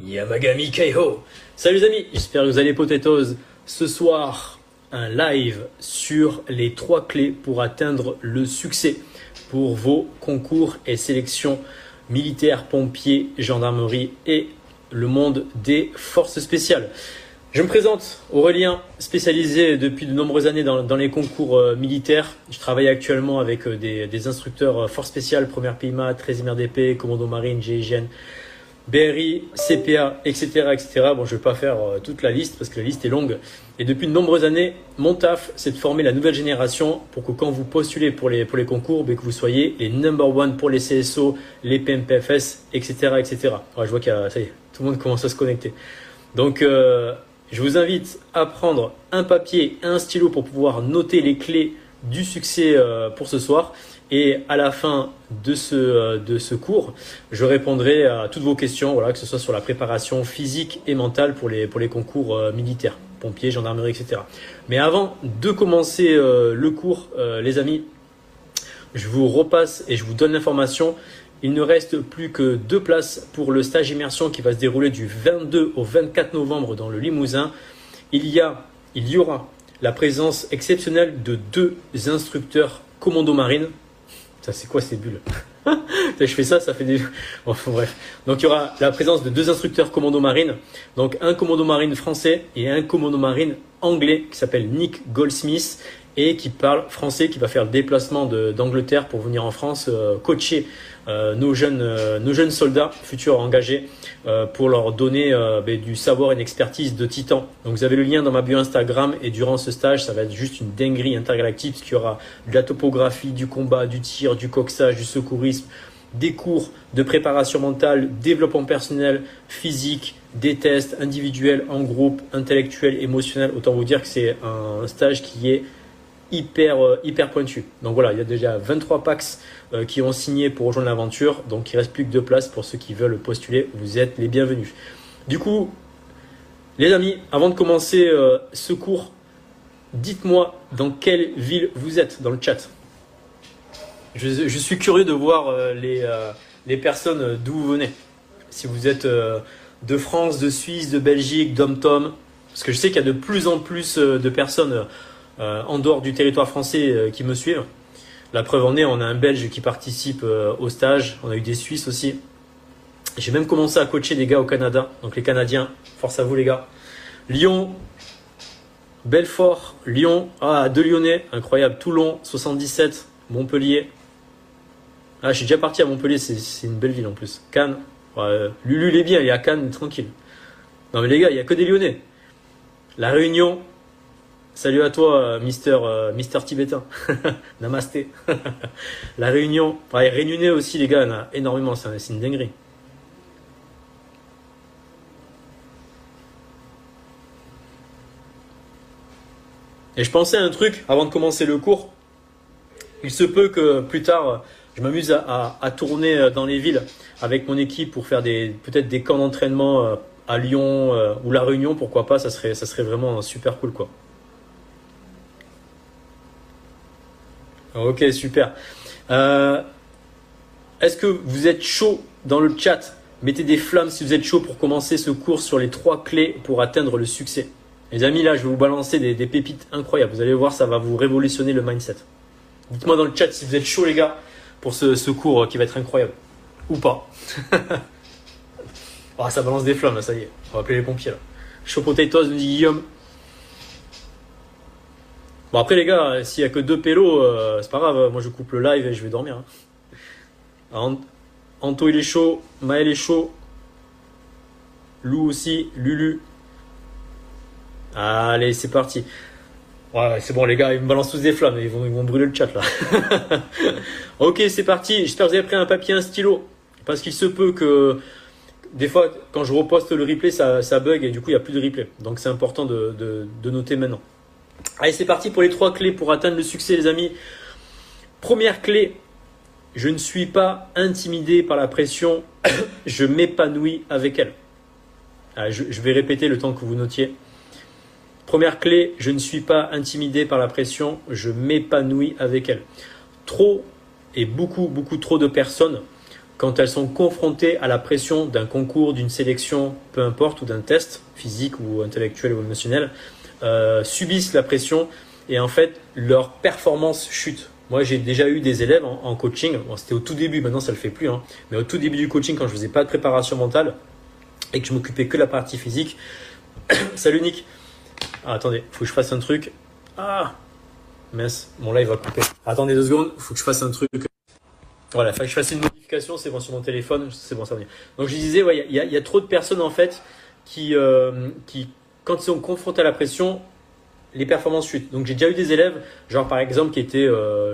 Yamagami Keiho. Salut les amis, j'espère que vous allez potatoes. Ce soir, un live sur les 3 clés pour atteindre le succès pour vos concours et sélections militaires, pompiers, gendarmerie et le monde des forces spéciales. Je me présente, Aurélien, spécialisé depuis de nombreuses années dans les concours militaires. Je travaille actuellement avec des instructeurs forces spéciales, première PIMA, 13e RDP, commando marine, GIGN, BRI, CPA, etc., etc. Bon, je ne vais pas faire toute la liste parce que la liste est longue. Et depuis de nombreuses années, mon taf, c'est de former la nouvelle génération pour que quand vous postulez pour les concours, que vous soyez les #1 pour les CSO, les PMPFS, etc., etc. Ouais, je vois qu'il y a, ça y est, tout le monde commence à se connecter. Donc, je vous invite à prendre un papier et un stylo pour pouvoir noter les clés du succès pour ce soir. Et à la fin de ce cours, je répondrai à toutes vos questions, voilà, que ce soit sur la préparation physique et mentale pour les concours militaires, pompiers, gendarmerie, etc. Mais avant de commencer le cours, les amis, je vous repasse et je vous donne l'information. Il ne reste plus que 2 places pour le stage immersion qui va se dérouler du 22 au 24 novembre dans le Limousin. Il y aura la présence exceptionnelle de 2 instructeurs commando marine. Ça, c'est quoi ces bulles? Je fais ça, ça fait des... Bon, bref. Donc, il y aura la présence de 2 instructeurs commando marine. Donc, un commando marine français et un commando marine anglais qui s'appelle Nick Goldsmith et qui parle français, qui va faire le déplacement d'Angleterre pour venir en France coacher nos jeunes soldats futurs engagés pour leur donner du savoir et une expertise de titan. Donc vous avez le lien dans ma bio Instagram et durant ce stage, ça va être juste une dinguerie intergalactique parce qu'il y aura de la topographie, du combat, du tir, du coxage, du secourisme, des cours de préparation mentale, développement personnel, physique, des tests individuels, en groupe, intellectuels, émotionnels. Autant vous dire que c'est un stage qui est hyper pointu. Donc voilà, il y a déjà 23 packs qui ont signé pour rejoindre l'aventure. Donc il reste plus que 2 places pour ceux qui veulent postuler. Vous êtes les bienvenus. Du coup, les amis, avant de commencer ce cours, dites-moi dans quelle ville vous êtes dans le chat. Je suis curieux de voir les personnes d'où vous venez. Si vous êtes de France, de Suisse, de Belgique, d'Om-Tom. Parce que je sais qu'il y a de plus en plus de personnes en dehors du territoire français qui me suivent. La preuve en est, on a un Belge qui participe au stage, on a eu des Suisses aussi. J'ai même commencé à coacher des gars au Canada, donc les Canadiens, force à vous les gars. Lyon, Belfort, Lyon, 2 Lyonnais, incroyable, Toulon, 77, Montpellier. Je suis déjà parti à Montpellier, c'est une belle ville en plus. Cannes, Lulu il est bien, il est à Cannes, tranquille. Non mais les gars, il n'y a que des Lyonnais. La Réunion. Salut à toi, Mister Tibétain. Namasté. La Réunion. Réunionnais aussi, les gars, il y en a énormément. C'est une dinguerie. Et je pensais à un truc avant de commencer le cours. Il se peut que plus tard, je m'amuse à tourner dans les villes avec mon équipe pour faire peut-être des camps d'entraînement à Lyon ou La Réunion. Pourquoi pas, ça serait vraiment super cool, quoi. Ok, super. Est-ce que vous êtes chaud dans le chat? Mettez des flammes si vous êtes chaud pour commencer ce cours sur les 3 clés pour atteindre le succès. Les amis, là, je vais vous balancer des pépites incroyables. Vous allez voir, ça va vous révolutionner le mindset. Dites-moi dans le chat si vous êtes chaud, les gars, pour ce cours qui va être incroyable. Ou pas. Ça balance des flammes, là, ça y est. On va appeler les pompiers, là. Chaud potatoes, nous dit Guillaume. Bon après les gars, s'il n'y a que 2 pélos, c'est pas grave, moi je coupe le live et je vais dormir. Anto il est chaud, Maël est chaud, Lou aussi, Lulu. Allez c'est parti. Ouais c'est bon les gars, ils me balancent tous des flammes, ils vont brûler le chat là. Ok c'est parti, j'espère que vous avez pris un papier et un stylo. Parce qu'il se peut que des fois quand je reposte le replay ça bug et du coup il n'y a plus de replay. Donc c'est important de noter maintenant. Allez, c'est parti pour les 3 clés pour atteindre le succès, les amis. Première clé, je ne suis pas intimidé par la pression, je m'épanouis avec elle. Je vais répéter le temps que vous notiez. Première clé, je ne suis pas intimidé par la pression, je m'épanouis avec elle. Trop et beaucoup trop de personnes quand elles sont confrontées à la pression d'un concours, d'une sélection, peu importe, ou d'un test physique ou intellectuel ou émotionnel, subissent la pression et en fait leur performance chute. Moi, j'ai déjà eu des élèves en coaching, bon, c'était au tout début, maintenant ça le fait plus, hein, mais au tout début du coaching, quand je faisais pas de préparation mentale et que je m'occupais que de la partie physique. Salut Nick. Ah, attendez, faut que je fasse un truc. Ah, mince, mon live va couper. Attendez 2 secondes, faut que je fasse un truc. Voilà, il faut que je fasse une modification, c'est bon sur mon téléphone, c'est bon, ça va venir. Donc je disais, ouais, il y a trop de personnes en fait qui quand ils sont confrontés à la pression, les performances chutent. Donc j'ai déjà eu des élèves, genre par exemple qui étaient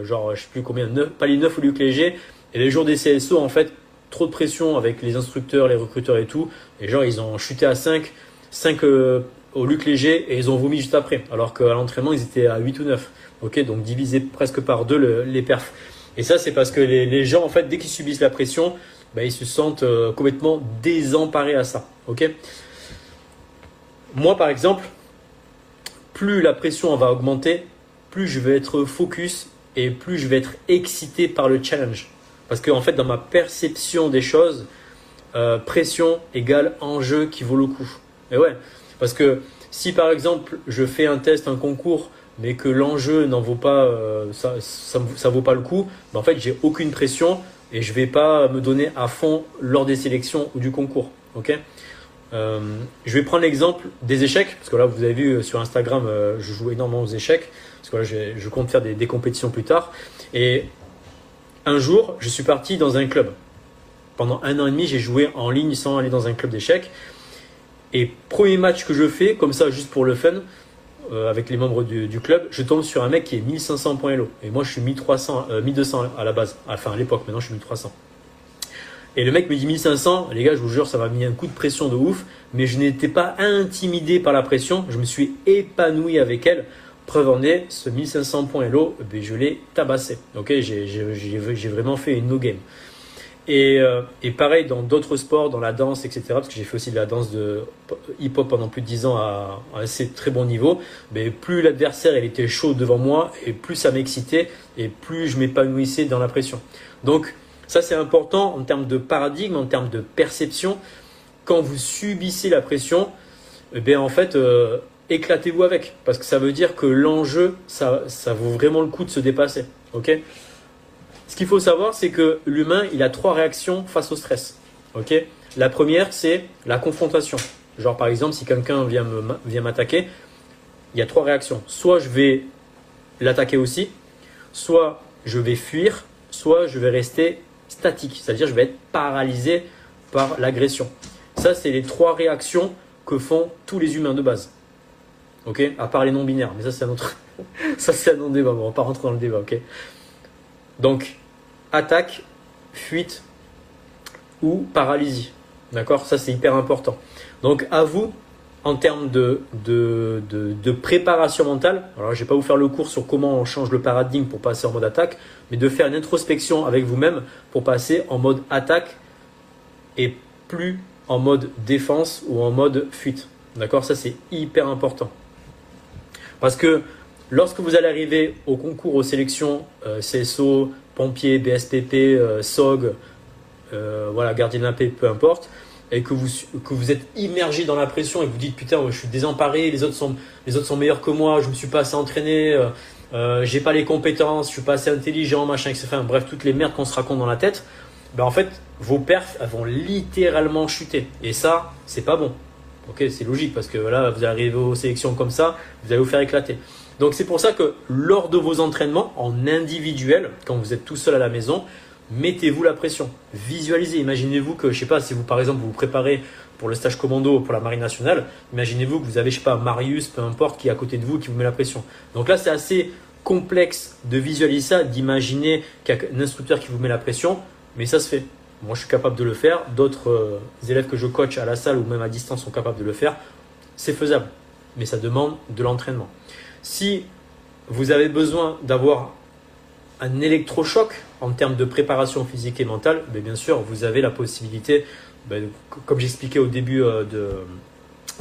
genre je sais plus combien, pas les 9 au lieu que léger, et les jours des CSO en fait, trop de pression avec les instructeurs, les recruteurs et tout, et genre ils ont chuté à 5 au Luc léger et ils ont vomi juste après, alors qu'à l'entraînement ils étaient à 8 ou 9. Ok, donc divisé presque par 2 les perfs. Et ça c'est parce que les gens en fait dès qu'ils subissent la pression, ils se sentent complètement désemparés à ça. Ok. Moi par exemple, plus la pression va augmenter, plus je vais être focus et plus je vais être excité par le challenge. Parce que en fait dans ma perception des choses, pression égale enjeu qui vaut le coup. Et ouais, parce que si par exemple je fais un test, un concours, mais que l'enjeu n'en vaut pas, ça vaut pas le coup, en fait j'ai aucune pression et je vais pas me donner à fond lors des sélections ou du concours. Ok. Je vais prendre l'exemple des échecs, parce que là vous avez vu sur Instagram, je joue énormément aux échecs, parce que là je compte faire des compétitions plus tard. Et un jour, je suis parti dans un club. Pendant 1 an et demi, j'ai joué en ligne sans aller dans un club d'échecs. Et premier match que je fais, comme ça, juste pour le fun, avec les membres du club, je tombe sur un mec qui est 1500 points Elo. Et moi, je suis 1200 à la base. Enfin, à l'époque, maintenant, je suis 1300. Et le mec me dit 1500, les gars, je vous jure, ça m'a mis un coup de pression de ouf. Mais je n'étais pas intimidé par la pression. Je me suis épanoui avec elle. Preuve en est, ce 1500 points Elo, je l'ai tabassé. Ok, j'ai vraiment fait une no game. Et pareil dans d'autres sports, dans la danse, etc. Parce que j'ai fait aussi de la danse de hip-hop pendant plus de 10 ans à assez très bon niveau. Mais plus l'adversaire il était chaud devant moi, et plus ça m'excitait, et plus je m'épanouissais dans la pression. Donc ça c'est important en termes de paradigme, en termes de perception. Quand vous subissez la pression, en fait, éclatez-vous avec. Parce que ça veut dire que l'enjeu, ça vaut vraiment le coup de se dépasser. Ok ? Ce qu'il faut savoir, c'est que l'humain, il a 3 réactions face au stress. Ok ? La première, c'est la confrontation. Genre, par exemple, si quelqu'un vient m'attaquer, il y a 3 réactions. Soit je vais l'attaquer aussi, soit je vais fuir, soit je vais rester statique. C'est-à-dire, je vais être paralysé par l'agression. Ça, c'est les 3 réactions que font tous les humains de base. Ok ? À part les non-binaires. Mais ça, c'est un autre, ça, c'est un autre débat. Bon, on va pas rentrer dans le débat. Ok ? Donc, attaque, fuite ou paralysie. D'accord ? Ça, c'est hyper important. Donc, à vous, en termes de préparation mentale, alors je ne vais pas vous faire le cours sur comment on change le paradigme pour passer en mode attaque, mais de faire une introspection avec vous-même pour passer en mode attaque et plus en mode défense ou en mode fuite. D'accord ? Ça, c'est hyper important. Parce que lorsque vous allez arriver au concours, aux sélections CSO, pompier, BSPP, SOG, voilà, gardien de la paix, peu importe, et que vous êtes immergé dans la pression et que vous dites putain, je suis désemparé, les autres sont meilleurs que moi, je me suis pas assez entraîné, j'ai pas les compétences, je suis pas assez intelligent, machin, etc. Enfin, bref, toutes les merdes qu'on se raconte dans la tête, en fait, vos perfs elles vont littéralement chuter. Et ça, c'est pas bon. Ok, c'est logique parce que là, vous arrivez aux sélections comme ça, vous allez vous faire éclater. Donc c'est pour ça que lors de vos entraînements en individuel, quand vous êtes tout seul à la maison, mettez-vous la pression. Visualisez, imaginez-vous que, je sais pas, si vous par exemple vous vous préparez pour le stage commando pour la Marine nationale, imaginez-vous que vous avez, je sais pas, Marius, peu importe, qui est à côté de vous, qui vous met la pression. Donc là, c'est assez complexe de visualiser ça, d'imaginer qu'il y a un instructeur qui vous met la pression, mais ça se fait. Moi, je suis capable de le faire. D'autres élèves que je coach à la salle ou même à distance sont capables de le faire. C'est faisable, mais ça demande de l'entraînement. Si vous avez besoin d'avoir un électrochoc en termes de préparation physique et mentale, bien sûr, vous avez la possibilité, comme j'expliquais au début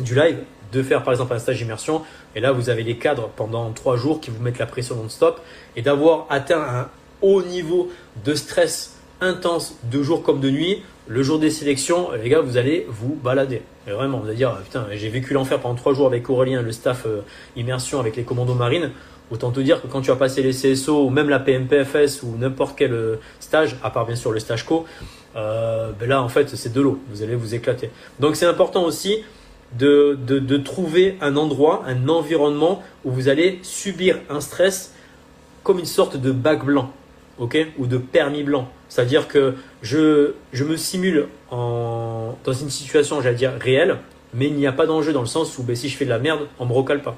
du live, de faire par exemple un stage d'immersion. Et là, vous avez les cadres pendant 3 jours qui vous mettent la pression non-stop et d'avoir atteint un haut niveau de stress intense de jour comme de nuit. Le jour des sélections, les gars, vous allez vous balader. Et vraiment, vous allez dire, putain, j'ai vécu l'enfer pendant 3 jours avec Aurélien, le staff immersion avec les commandos marines. Autant te dire que quand tu vas passer les CSO ou même la PMPFS ou n'importe quel stage, à part bien sûr le stage co, ben là en fait c'est de l'eau, vous allez vous éclater. Donc c'est important aussi de trouver un endroit, un environnement où vous allez subir un stress comme une sorte de bac blanc, ok, ou de permis blanc. C'est-à-dire que je me simule dans une situation, j'allais dire réelle, mais il n'y a pas d'enjeu dans le sens où ben, si je fais de la merde, on me recale pas.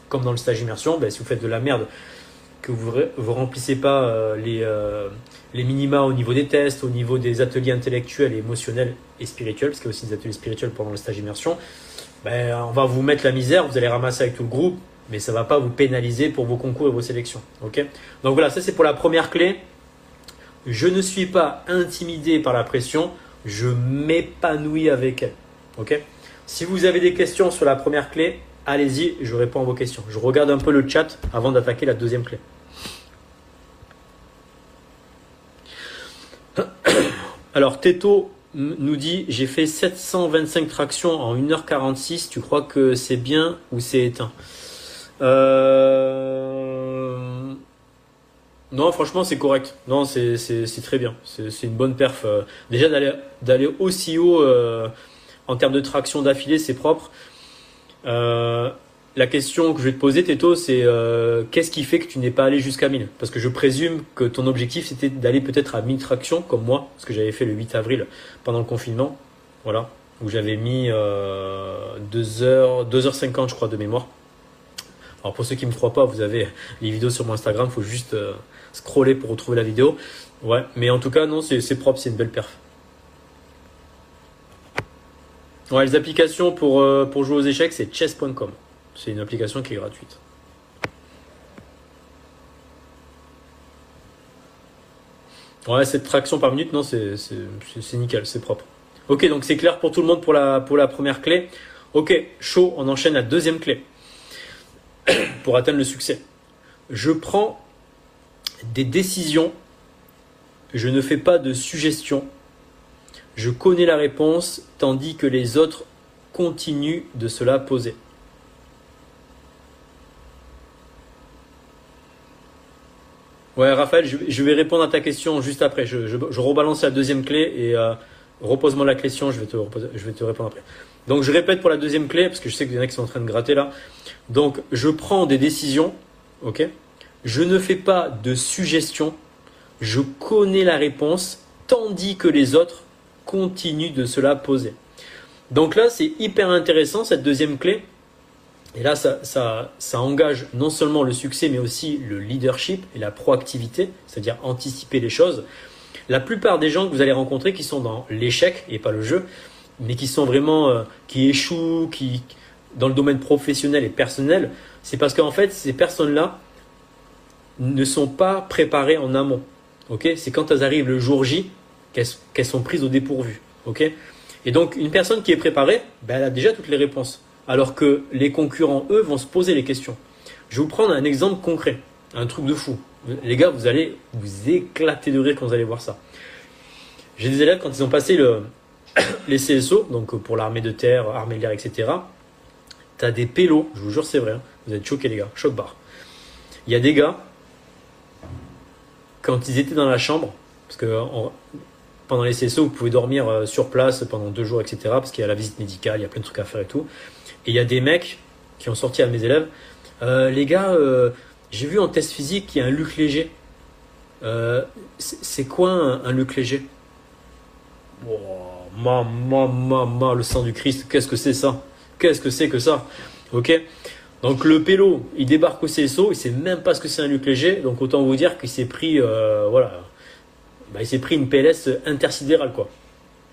Comme dans le stage immersion, ben, si vous faites de la merde, que vous ne remplissez pas les minima au niveau des tests, au niveau des ateliers intellectuels, émotionnels et spirituels, parce qu'il y a aussi des ateliers spirituels pendant le stage immersion, ben, on va vous mettre la misère, vous allez ramasser avec tout le groupe, mais ça ne va pas vous pénaliser pour vos concours et vos sélections. Okay, donc voilà, ça c'est pour la première clé. Je ne suis pas intimidé par la pression, je m'épanouis avec elle. Okay, si vous avez des questions sur la première clé, allez-y, je réponds à vos questions. Je regarde un peu le chat avant d'attaquer la deuxième clé. Alors, Teto nous dit, j'ai fait 725 tractions en 1h46. Tu crois que c'est bien ou c'est éteint? Non, franchement, c'est correct. Non, c'est très bien. C'est une bonne perf. Déjà, d'aller aussi haut en termes de traction d'affilée, c'est propre. La question que je vais te poser, Teto, c'est qu'est-ce qui fait que tu n'es pas allé jusqu'à 1000? Parce que je présume que ton objectif, c'était d'aller peut-être à 1000 tractions, comme moi, parce que j'avais fait le 8 avril pendant le confinement, voilà, où j'avais mis 2h50, je crois, de mémoire. Alors pour ceux qui ne me croient pas, vous avez les vidéos sur mon Instagram, il faut juste scroller pour retrouver la vidéo. Ouais, mais en tout cas, non, c'est propre, c'est une belle perf. Ouais, les applications pour jouer aux échecs, c'est chess.com. C'est une application qui est gratuite. Ouais, cette traction par minute, non, c'est nickel, c'est propre. Ok, donc c'est clair pour tout le monde pour la première clé. Ok, chaud, on enchaîne la deuxième clé pour atteindre le succès. Je prends des décisions, je ne fais pas de suggestions. Je connais la réponse, tandis que les autres continuent de se la poser. Ouais, Raphaël, je vais répondre à ta question juste après. Je rebalance la deuxième clé et repose-moi la question, je vais te répondre après. Donc, je répète pour la deuxième clé, parce que je sais qu'il y en a qui sont en train de gratter là. Donc, je prends des décisions, ok? Je ne fais pas de suggestions. Je connais la réponse, tandis que les autres continuent de se la poser. Donc là, c'est hyper intéressant cette deuxième clé. Et là, ça engage non seulement le succès, mais aussi le leadership et la proactivité, c'est-à-dire anticiper les choses. La plupart des gens que vous allez rencontrer qui sont dans l'échec et pas le jeu, mais qui sont vraiment, qui échouent, dans le domaine professionnel et personnel, c'est parce qu'en fait, ces personnes-là ne sont pas préparées en amont. Okay, c'est quand elles arrivent le jour J qu'elles sont prises au dépourvu. Okay, et donc, une personne qui est préparée, ben, elle a déjà toutes les réponses. Alors que les concurrents, eux, vont se poser les questions. Je vais vous prendre un exemple concret, un truc de fou. Les gars, vous allez vous éclater de rire quand vous allez voir ça. J'ai des élèves, quand ils ont passé les CSO, donc pour l'armée de terre, armée de l'air, etc., tu as des pélos, je vous jure c'est vrai, hein, vous êtes choqués les gars, choc barre. Il y a des gars, quand ils étaient dans la chambre, parce que pendant les CSO, vous pouvez dormir sur place pendant 2 jours, etc., parce qu'il y a la visite médicale, il y a plein de trucs à faire et tout. Et il y a des mecs qui ont sorti à mes élèves, les gars, j'ai vu en test physique qu'il y a un Luc Léger. C'est quoi un Luc Léger? Oh, le sang du Christ, qu'est-ce que c'est ça? Qu'est-ce que c'est que ça? Ok. Donc le pélo, il débarque au CSO, il sait même pas ce que c'est un Luc Léger, donc autant vous dire qu'il s'est pris, il s'est pris une PLS intersidérale, quoi.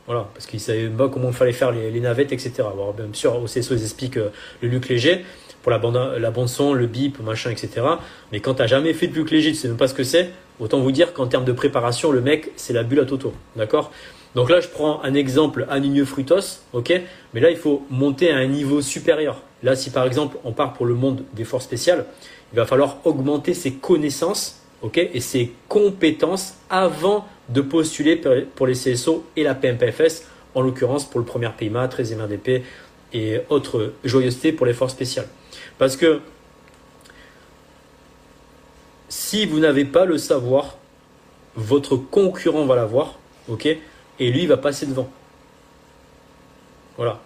Voilà, parce qu'il ne savait pas comment il fallait faire les navettes, etc. Alors, bien sûr, au CSO, ils expliquent le Luc Léger, pour la bande son, le bip, machin, etc. Mais quand tu n'as jamais fait de Luc Léger, tu ne sais même pas ce que c'est, autant vous dire qu'en termes de préparation, le mec, c'est la bulle à Toto. D'accord? Donc là, je prends un exemple Aninieux Frutos, ok? Mais là, il faut monter à un niveau supérieur. Là, si par exemple, on part pour le monde des forces spéciales, il va falloir augmenter ses connaissances, ok, et ses compétences avant de postuler pour les CSO et la PMPFS, en l'occurrence pour le premier PIMA, 13e RDP et autres joyeusetés pour l'effort spécial. Parce que si vous n'avez pas le savoir, votre concurrent va l'avoir, ok, et lui il va passer devant. Voilà.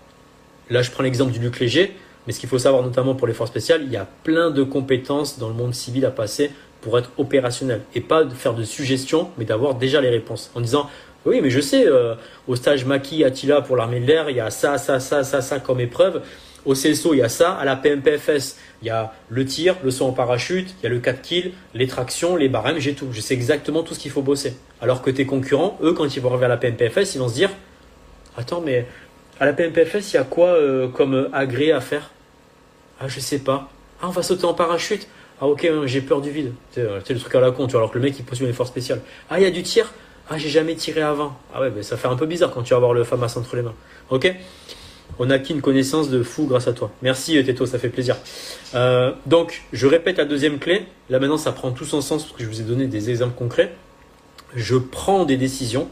Là, je prends l'exemple du Luc Léger, mais ce qu'il faut savoir notamment pour l'effort spécial, il y a plein de compétences dans le monde civil à passer pour être opérationnel et pas de faire de suggestions, mais d'avoir déjà les réponses en disant oui, mais je sais, au stage Maki Attila pour l'armée de l'air, il y a ça, ça, ça, ça, ça comme épreuve. Au CSO, il y a ça. À la PMPFS, il y a le tir, le saut en parachute, il y a le 4 kills, les tractions, les barèmes, j'ai tout. Je sais exactement tout ce qu'il faut bosser. Alors que tes concurrents, eux, quand ils vont arriver à la PMPFS, ils vont se dire attends, mais à la PMPFS, il y a quoi comme agrès à faire? Ah, je sais pas. Ah, on va sauter en parachute. Ah, ok, j'ai peur du vide. C'est le truc à la con, tu vois, alors que le mec, il postule un effort spécial. Ah, il y a du tir. Ah, j'ai jamais tiré avant. Ah ouais, ben, ça fait un peu bizarre quand tu vas avoir le FAMAS entre les mains. Ok? On a acquis une connaissance de fou grâce à toi. Merci Teto, ça fait plaisir. Donc, je répète la deuxième clé. Là maintenant, ça prend tout son sens parce que je vous ai donné des exemples concrets. Je prends des décisions.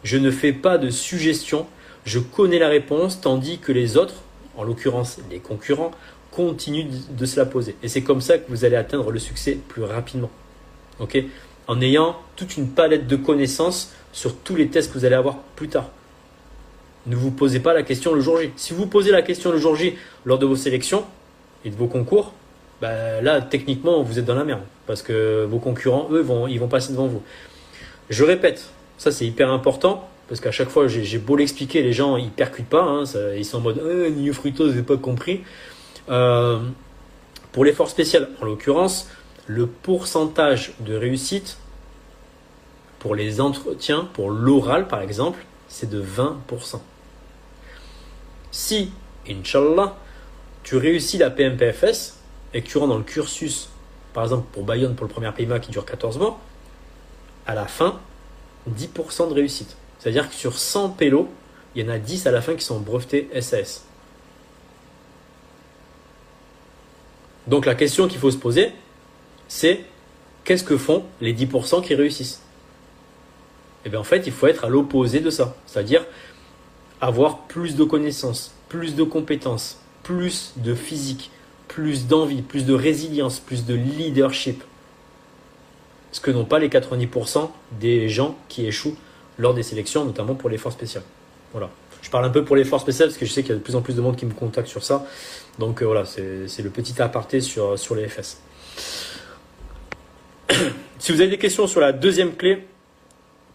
Je ne fais pas de suggestions. Je connais la réponse, tandis que les autres, en l'occurrence les concurrents, continuent de se la poser. Et c'est comme ça que vous allez atteindre le succès plus rapidement. Ok? En ayant toute une palette de connaissances sur tous les tests que vous allez avoir plus tard. Ne vous posez pas la question le jour J. Si vous posez la question le jour J lors de vos sélections et de vos concours, bah là, techniquement, vous êtes dans la merde. Parce que vos concurrents, eux, ils vont passer devant vous. Je répète, ça c'est hyper important. Parce qu'à chaque fois, j'ai beau l'expliquer, les gens, ils percutent pas. Hein, ils sont en mode « Nino Fructose, j'ai pas compris ». Pour l'effort spécial, en l'occurrence, le pourcentage de réussite pour les entretiens, pour l'oral par exemple, c'est de 20%. Si, Inch'Allah, tu réussis la PMPFS et que tu rentres dans le cursus, par exemple pour Bayonne, pour le premier PIMA qui dure 14 mois, à la fin, 10% de réussite. C'est-à-dire que sur 100 pélos, il y en a 10 à la fin qui sont brevetés SAS. Donc la question qu'il faut se poser, c'est qu'est-ce que font les 10% qui réussissent? Et bien en fait, il faut être à l'opposé de ça. C'est-à-dire avoir plus de connaissances, plus de compétences, plus de physique, plus d'envie, plus de résilience, plus de leadership. Ce que n'ont pas les 90% des gens qui échouent lors des sélections, notamment pour l'effort spécial. Voilà. Je parle un peu pour l'effort spécial parce que je sais qu'il y a de plus en plus de monde qui me contacte sur ça. Donc voilà, c'est le petit aparté sur les FS. Si vous avez des questions sur la deuxième clé,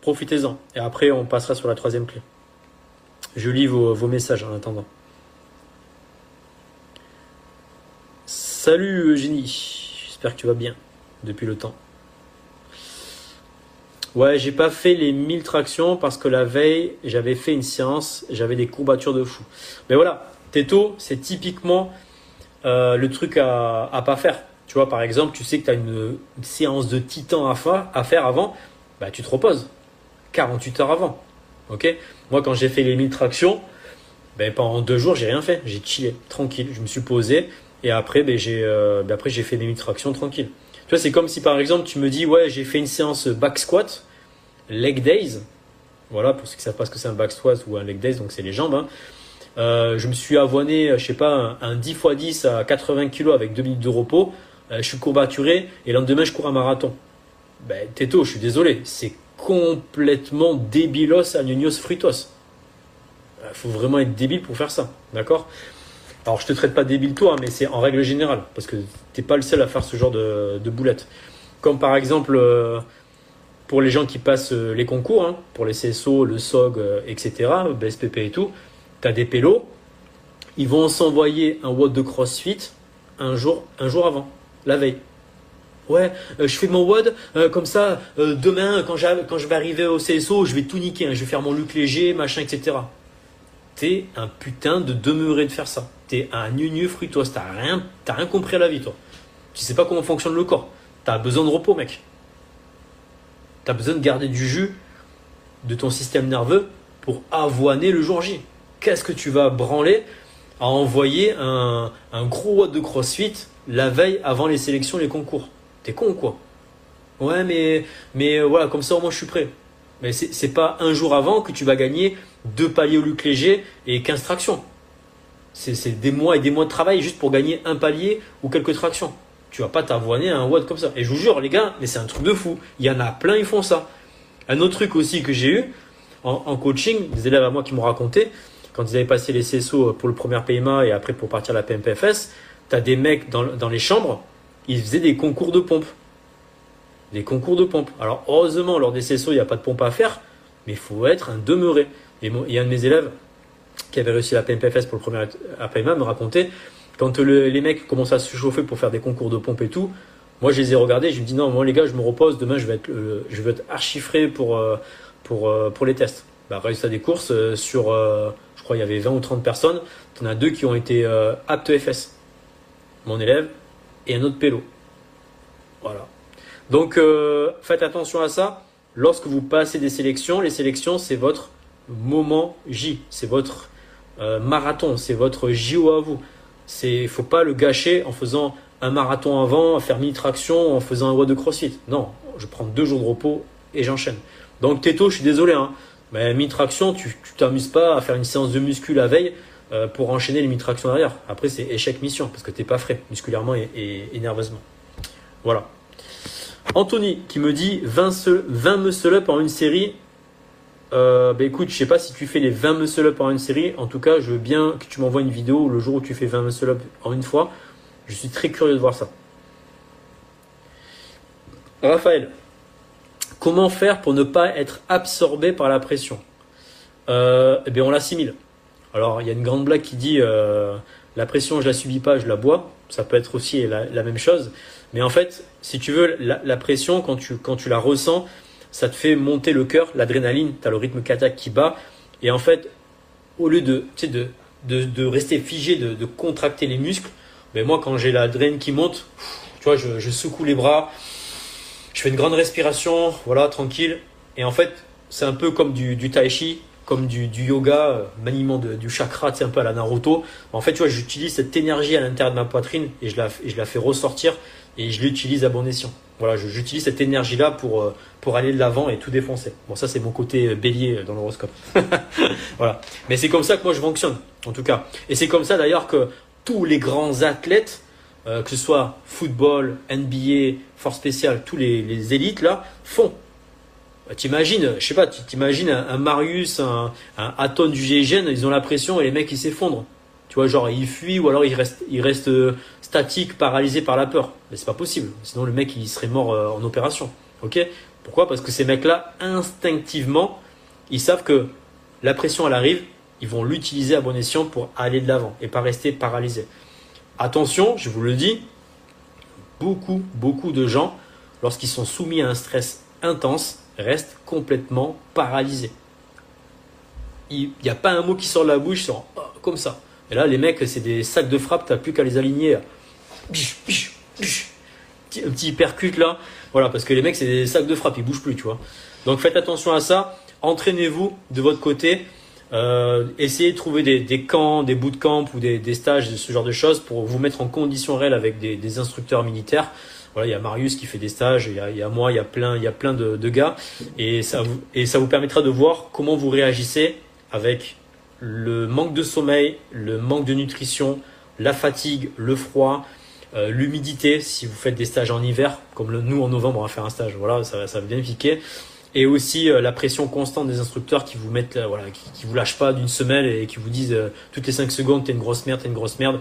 profitez-en. Et après, on passera sur la troisième clé. Je lis vos messages en attendant. Salut Eugénie, j'espère que tu vas bien depuis le temps. Ouais, j'ai pas fait les 1000 tractions parce que la veille, j'avais fait une séance, j'avais des courbatures de fou. Mais voilà, Teto, c'est typiquement le truc à pas faire. Tu vois, par exemple, tu sais que tu as une séance de titan à faire avant, bah, tu te reposes 48 heures avant. Ok? Moi, quand j'ai fait les 1000 tractions, ben, pendant 2 jours, j'ai rien fait. J'ai chillé, tranquille. Je me suis posé et après, j'ai fait les 1000 tractions tranquille. Tu vois, c'est comme si par exemple, tu me dis, ouais, j'ai fait une séance back squat, leg days. Voilà, pour ceux qui ne savent pas ce que c'est un back squat ou un leg days, donc c'est les jambes. Hein. Je me suis avoiné, je sais pas, un 10x10 à 80 kg avec 2 minutes de repos. Je suis courbaturé et le lendemain, je cours un marathon. Ben, Teto, je suis désolé, c'est complètement débilos à Ninos Frutos. Il faut vraiment être débile pour faire ça, d'accord? Alors, je te traite pas débile toi, mais c'est en règle générale, parce que t'es pas le seul à faire ce genre de boulettes. Comme par exemple, pour les gens qui passent les concours, hein, pour les CSO, le SOG, etc., BSPP et tout, tu as des pélos, ils vont s'envoyer un WOD de CrossFit un jour avant, la veille. Ouais, je fais mon WOD, comme ça, demain, quand je vais arriver au CSO, je vais tout niquer, hein, je vais faire mon Luc Léger, machin, etc. T'es un putain de demeuré de faire ça. T'es un gneu fruitos, t'as rien compris à la vie, toi. Tu sais pas comment fonctionne le corps. T'as besoin de repos, mec. T'as besoin de garder du jus de ton système nerveux pour avoiner le jour J. Qu'est-ce que tu vas branler à envoyer un gros WOD de CrossFit la veille avant les sélections, les concours? T'es con ou quoi? Ouais, mais voilà, comme ça au moins je suis prêt. Mais c'est pas un jour avant que tu vas gagner 2 paliers au luc léger et 15 tractions. C'est des mois et des mois de travail juste pour gagner un palier ou quelques tractions. Tu vas pas t'avoiner à un watt comme ça. Et je vous jure, les gars, mais c'est un truc de fou. Il y en a plein, ils font ça. Un autre truc aussi que j'ai eu en coaching, des élèves à moi qui m'ont raconté, quand ils avaient passé les CSO pour le premier PMA et après pour partir à la PMPFS, tu as des mecs dans les chambres, ils faisaient des concours de pompe. Des concours de pompe. Alors, heureusement, lors des CSO, il n'y a pas de pompe à faire, mais il faut être un demeuré. Et il y a un de mes élèves qui avait réussi la PMPFS pour le premier APMA me racontait, quand les mecs commencent à se chauffer pour faire des concours de pompe et tout, moi je les ai regardés, je me dis non, moi les gars, je me repose, demain je vais être archi frais pour les tests. Bah, résultat des courses, je crois il y avait 20 ou 30 personnes, il y en a 2 qui ont été aptes FS. Mon élève et un autre pélo. Voilà. Donc faites attention à ça. Lorsque vous passez des sélections, les sélections c'est votre moment J, c'est votre marathon, c'est votre JO à vous. Il faut pas le gâcher en faisant un marathon avant, à faire 1000 tractions, en faisant un watt de crossfit. Non, je prends 2 jours de repos et j'enchaîne. Donc Teto, je suis désolé, hein, mais 1000 tractions, tu t'amuses pas à faire une séance de muscu la veille pour enchaîner les 1000 tractions derrière. Après, c'est échec mission parce que t'es pas frais musculairement et nerveusement. Voilà. Anthony qui me dit 20 muscle-up en une série. Écoute, je sais pas si tu fais les 20 muscle-up en une série. En tout cas, je veux bien que tu m'envoies une vidéo le jour où tu fais 20 muscle-up en une fois. Je suis très curieux de voir ça. Raphaël, comment faire pour ne pas être absorbé par la pression? On l'assimile. Alors, il y a une grande blague qui dit la pression, je la subis pas, je la bois. Ça peut être aussi la même chose. Mais en fait, si tu veux, la pression, quand tu la ressens, ça te fait monter le cœur, l'adrénaline, tu as le rythme cardiaque qui bat. Et en fait, au lieu de rester figé, de contracter les muscles, moi, quand j'ai l'adrénaline qui monte, tu vois, je secoue les bras, je fais une grande respiration, voilà, tranquille. Et en fait, c'est un peu comme du tai chi, comme du yoga, maniement du chakra, un peu à la Naruto. En fait, tu vois, j'utilise cette énergie à l'intérieur de ma poitrine et je la fais ressortir et je l'utilise à bon escient. Voilà, j'utilise cette énergie-là pour aller de l'avant et tout défoncer. Bon, ça, c'est mon côté bélier dans l'horoscope. Voilà. Mais c'est comme ça que moi, je fonctionne, en tout cas. Et c'est comme ça, d'ailleurs, que tous les grands athlètes, que ce soit football, NBA, force spéciale, tous les élites, là, font. T'imagines, je sais pas, t'imagines un Marius, un Aton du GIGN, ils ont la pression et les mecs, ils s'effondrent. Tu vois, genre, ils fuient ou alors ils restent statiques, paralysés par la peur. Mais c'est pas possible. Sinon, le mec, il serait mort en opération. Ok? Pourquoi? Parce que ces mecs-là, instinctivement, ils savent que la pression, elle arrive, ils vont l'utiliser à bon escient pour aller de l'avant et pas rester paralysés. Attention, je vous le dis, beaucoup de gens, lorsqu'ils sont soumis à un stress intense, restent complètement paralysés. Il n'y a pas un mot qui sort de la bouche, comme ça. Et là, les mecs, c'est des sacs de frappe, tu n'as plus qu'à les aligner. Biche, biche, biche. Un petit hypercute là. Voilà, parce que les mecs, c'est des sacs de frappe, ils ne bougent plus, tu vois. Donc faites attention à ça. Entraînez-vous de votre côté. Essayez de trouver des camps, des bootcamps ou des stages, de ce genre de choses pour vous mettre en condition réelle avec des instructeurs militaires. Voilà, il y a Marius qui fait des stages, il y a moi, il y a plein de gars. Et ça vous permettra de voir comment vous réagissez avec le manque de sommeil, le manque de nutrition, la fatigue, le froid, l'humidité. Si vous faites des stages en hiver, comme nous en novembre on va faire un stage, voilà, ça va bien piquer. Et aussi la pression constante des instructeurs qui vous mettent, qui vous lâchent pas d'une semelle et qui vous disent toutes les 5 secondes t'es une grosse merde.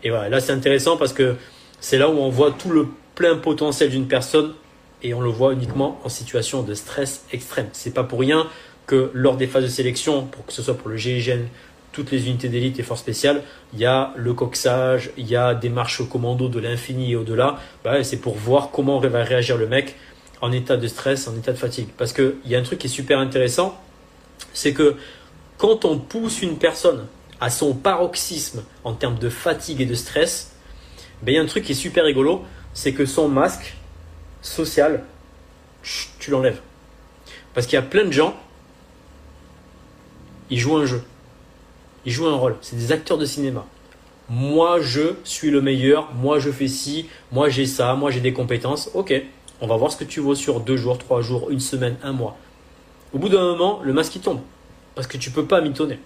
Et voilà, là c'est intéressant parce que c'est là où on voit tout le plein potentiel d'une personne et on le voit uniquement en situation de stress extrême. C'est pas pour rien que lors des phases de sélection, pour que ce soit pour le GIGN, toutes les unités d'élite et forces spéciales, il y a le coxage, il y a des marches au commando de l'infini et au-delà. C'est pour voir comment va réagir le mec en état de stress, en état de fatigue. Parce qu'il y a un truc qui est super intéressant, c'est que quand on pousse une personne à son paroxysme en termes de fatigue et de stress, il y a un truc qui est super rigolo, c'est que son masque social, tu l'enlèves. Parce qu'il y a plein de gens, ils jouent un jeu, ils jouent un rôle, c'est des acteurs de cinéma. Moi, je suis le meilleur, moi, je fais ci, moi, j'ai ça, moi, j'ai des compétences. Ok, on va voir ce que tu vaux sur 2 jours, 3 jours, une semaine, un mois. au bout d'un moment, le masque il tombe. Parce que tu peux pas mitonner.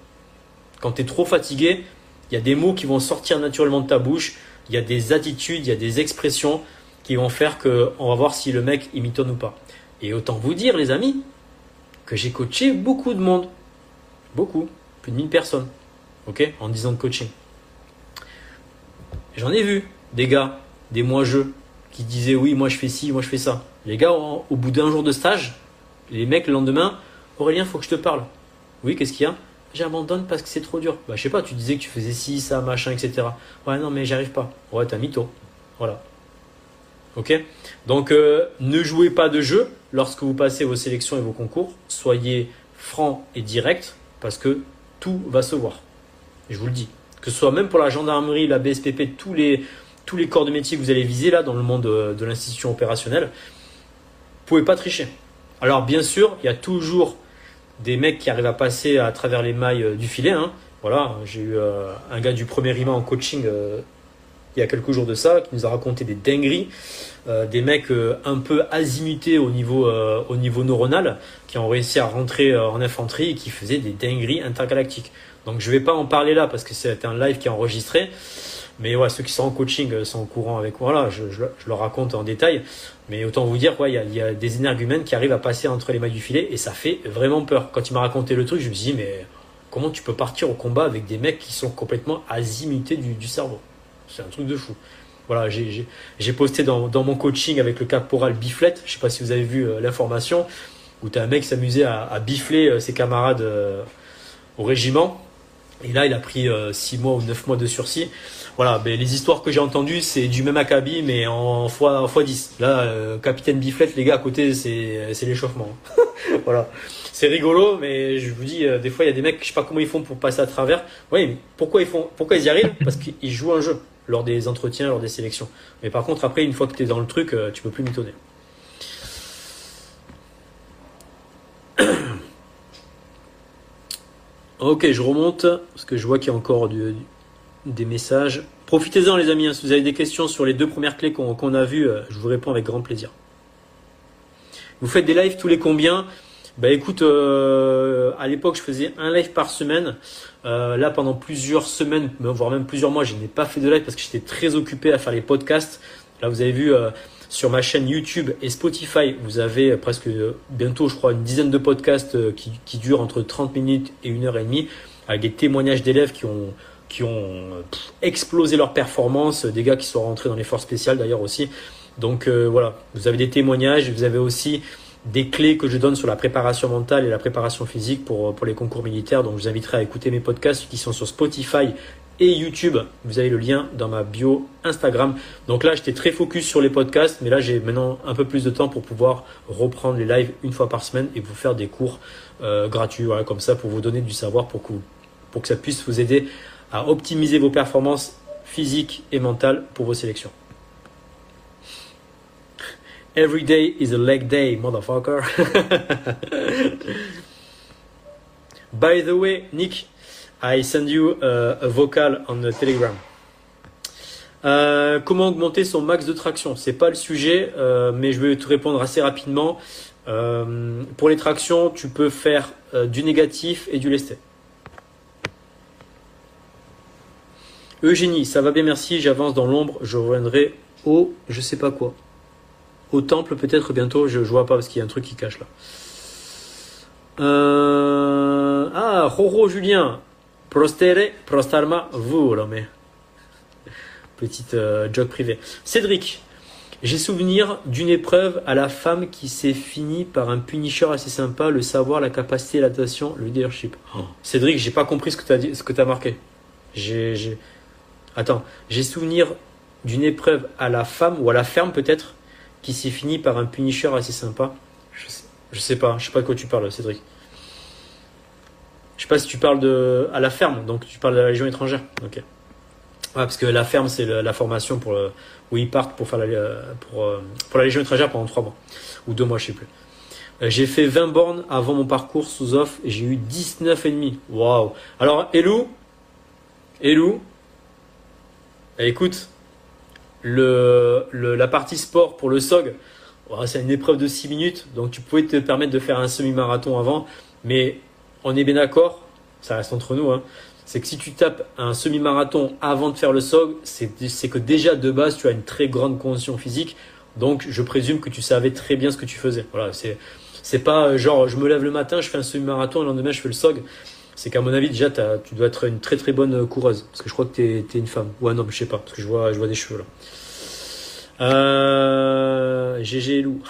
Quand tu es trop fatigué, il y a des mots qui vont sortir naturellement de ta bouche, il y a des attitudes, il y a des expressions qui vont faire qu'on va voir si le mec il mitonne ou pas. Et autant vous dire, les amis, que j'ai coaché beaucoup de monde. Beaucoup. Plus de 1000 personnes. Ok, en 10 ans de coaching. J'en ai vu des gars, des moi-jeux, qui disaient oui, moi je fais ci, moi je fais ça. Les gars, au bout d'un jour de stage, les mecs le lendemain, Aurélien, faut que je te parle. Oui, qu'est-ce qu'il y a? J'abandonne parce que c'est trop dur. Bah, je sais pas, tu disais que tu faisais ci, ça, machin, etc. Ouais, non, mais j'y arrive pas. Ouais, t'as mytho. Voilà. Ok? Donc, ne jouez pas de jeu lorsque vous passez vos sélections et vos concours. Soyez franc et direct parce que tout va se voir. Je vous le dis. Que ce soit même pour la gendarmerie, la BSPP, tous les corps de métier que vous allez viser là dans le monde de l'institution opérationnelle, vous pouvez pas tricher. Alors, bien sûr, il y a toujours des mecs qui arrivent à passer à travers les mailles du filet. Hein. Voilà, j'ai eu un gars du premier RIMA en coaching il y a quelques jours de ça, qui nous a raconté des dingueries, des mecs un peu azimutés au niveau neuronal, qui ont réussi à rentrer en infanterie et qui faisaient des dingueries intergalactiques. Donc je ne vais pas en parler là parce que c'est un live qui est enregistré. Mais ouais, ceux qui sont en coaching sont au courant avec moi. Voilà, je leur raconte en détail. Mais autant vous dire, ouais, il y a des énergumènes qui arrivent à passer entre les mailles du filet et ça fait vraiment peur. Quand il m'a raconté le truc, je me suis dit, mais comment tu peux partir au combat avec des mecs qui sont complètement azimutés du cerveau? C'est un truc de fou. Voilà, j'ai posté dans mon coaching avec le caporal Biflette. Je sais pas si vous avez vu l'information où tu as un mec qui s'amusait à bifler ses camarades au régiment. Et là, il a pris 6 mois ou 9 mois de sursis. Voilà, ben, les histoires que j'ai entendues, c'est du même acabit, mais en fois 10. Là, capitaine Biflette, les gars, à côté, c'est l'échauffement. Voilà. C'est rigolo, mais je vous dis, des fois, il y a des mecs, je sais pas comment ils font pour passer à travers. Oui, mais pourquoi ils y arrivent? Parce qu'ils jouent un jeu lors des entretiens, lors des sélections. Mais par contre, après, une fois que tu es dans le truc, tu peux plus mitonner. Ok, je remonte, parce que je vois qu'il y a encore des messages. Profitez-en les amis, hein, si vous avez des questions sur les 2 premières clés qu'on a vues, je vous réponds avec grand plaisir. Vous faites des lives tous les combien? Bah écoute, à l'époque je faisais un live par semaine. Là pendant plusieurs semaines, voire même plusieurs mois, je n'ai pas fait de live parce que j'étais très occupé à faire les podcasts. Là vous avez vu sur ma chaîne YouTube et Spotify, vous avez presque bientôt je crois une dizaine de podcasts qui durent entre 30 minutes et 1h30 avec des témoignages d'élèves qui ont explosé leur performance, des gars qui sont rentrés dans les forces spéciales d'ailleurs aussi. Donc voilà, vous avez des témoignages, vous avez aussi des clés que je donne sur la préparation mentale et la préparation physique pour les concours militaires. Donc je vous inviterai à écouter mes podcasts qui sont sur Spotify et YouTube. Vous avez le lien dans ma bio Instagram. Donc là, j'étais très focus sur les podcasts, mais là, j'ai maintenant un peu plus de temps pour pouvoir reprendre les lives une fois par semaine et vous faire des cours gratuits, voilà, comme ça, pour vous donner du savoir, pour que ça puisse vous aider à optimiser vos performances physiques et mentales pour vos sélections. Every day is a leg day, motherfucker. By the way, Nick, I send you a vocal on the Telegram. Comment augmenter son max de traction? C'est pas le sujet, mais je vais te répondre assez rapidement. Pour les tractions, tu peux faire du négatif et du lesté. Eugénie, ça va bien, merci. J'avance dans l'ombre. Je reviendrai au je sais pas quoi. Au temple peut-être bientôt. Je vois pas parce qu'il y a un truc qui cache là. Roro Julien. Prostere, prostarma, vous, mais petite joke privée. Cédric, j'ai souvenir d'une épreuve à la femme qui s'est finie par un punisher assez sympa, le savoir, la capacité, l'adaptation, le leadership. Oh. Cédric, j'ai pas compris ce que tu as marqué. Attends, j'ai souvenir d'une épreuve à la femme ou à la ferme peut-être qui s'est finie par un punisher assez sympa. Je sais pas de quoi tu parles, Cédric. Je sais pas si tu parles à la ferme, donc tu parles de la Légion étrangère. Ok. Ouais, parce que la ferme, c'est la formation où ils partent pour faire pour la Légion étrangère pendant 3 mois. Ou 2 mois, je sais plus. J'ai fait 20 bornes avant mon parcours sous off et j'ai eu 19,5. Waouh. Alors, Elou, écoute, la partie sport pour le SOG, voilà, c'est une épreuve de 6 minutes, donc tu pouvais te permettre de faire un semi-marathon avant, mais on est bien d'accord, ça reste entre nous, hein, c'est que si tu tapes un semi-marathon avant de faire le SOG, c'est que déjà de base tu as une très grande condition physique, donc je présume que tu savais très bien ce que tu faisais. Voilà, c'est pas genre je me lève le matin, je fais un semi-marathon et le lendemain je fais le SOG. C'est qu'à mon avis déjà tu dois être une très très bonne coureuse, parce que je crois que t'es une femme. Ouais non mais je sais pas, parce que je vois des cheveux là. GG Lou.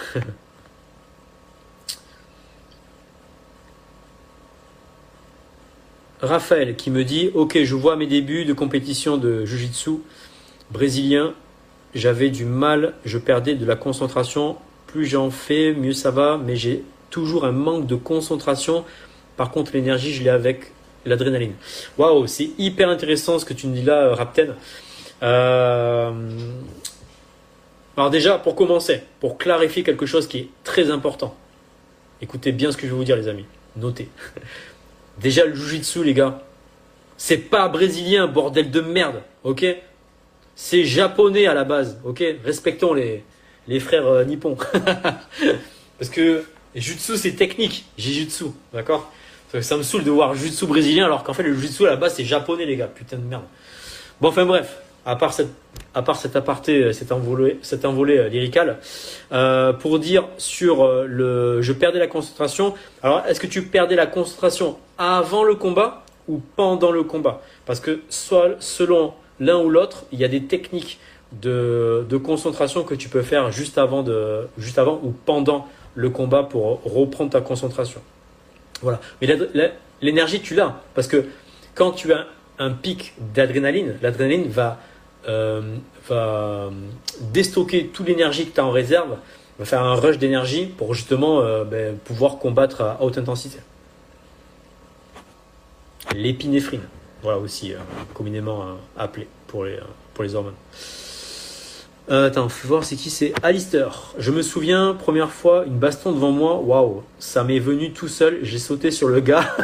Raphaël qui me dit ok, je vois mes débuts de compétition de jiu-jitsu brésilien, j'avais du mal, je perdais de la concentration, plus j'en fais mieux ça va, mais j'ai toujours un manque de concentration. Par contre l'énergie je l'ai avec l'adrénaline. Waouh, c'est hyper intéressant ce que tu me dis là, Rapten. Alors déjà, pour commencer, pour clarifier quelque chose qui est très important, écoutez bien ce que je vais vous dire les amis, notez. Déjà le Jiu-Jitsu les gars, c'est pas brésilien, bordel de merde, ok? C'est japonais à la base, ok? Respectons les frères nippons. Parce que Jiu-Jitsu c'est technique, Jiu-Jitsu, d'accord? Ça me saoule de voir Jiu-Jitsu brésilien alors qu'en fait le Jiu-Jitsu à la base c'est japonais les gars, putain de merde. Bon enfin bref. À part cet aparté, cet envolé lyrical, pour dire sur je perdais la concentration. Alors, est-ce que tu perdais la concentration avant le combat ou pendant le combat? Parce que soit selon l'un ou l'autre, il y a des techniques de concentration que tu peux faire juste avant ou pendant le combat pour reprendre ta concentration. Voilà. Mais l'énergie, tu l'as. Parce que quand tu as un pic d'adrénaline, l'adrénaline va déstocker toute l'énergie que tu as en réserve, va faire un rush d'énergie pour justement pouvoir combattre à haute intensité. L'épinéphrine, voilà aussi communément appelé pour les hormones. Attends, faut voir c'est qui, c'est Alistair. Je me souviens, première fois, une baston devant moi, waouh, ça m'est venu tout seul, j'ai sauté sur le gars.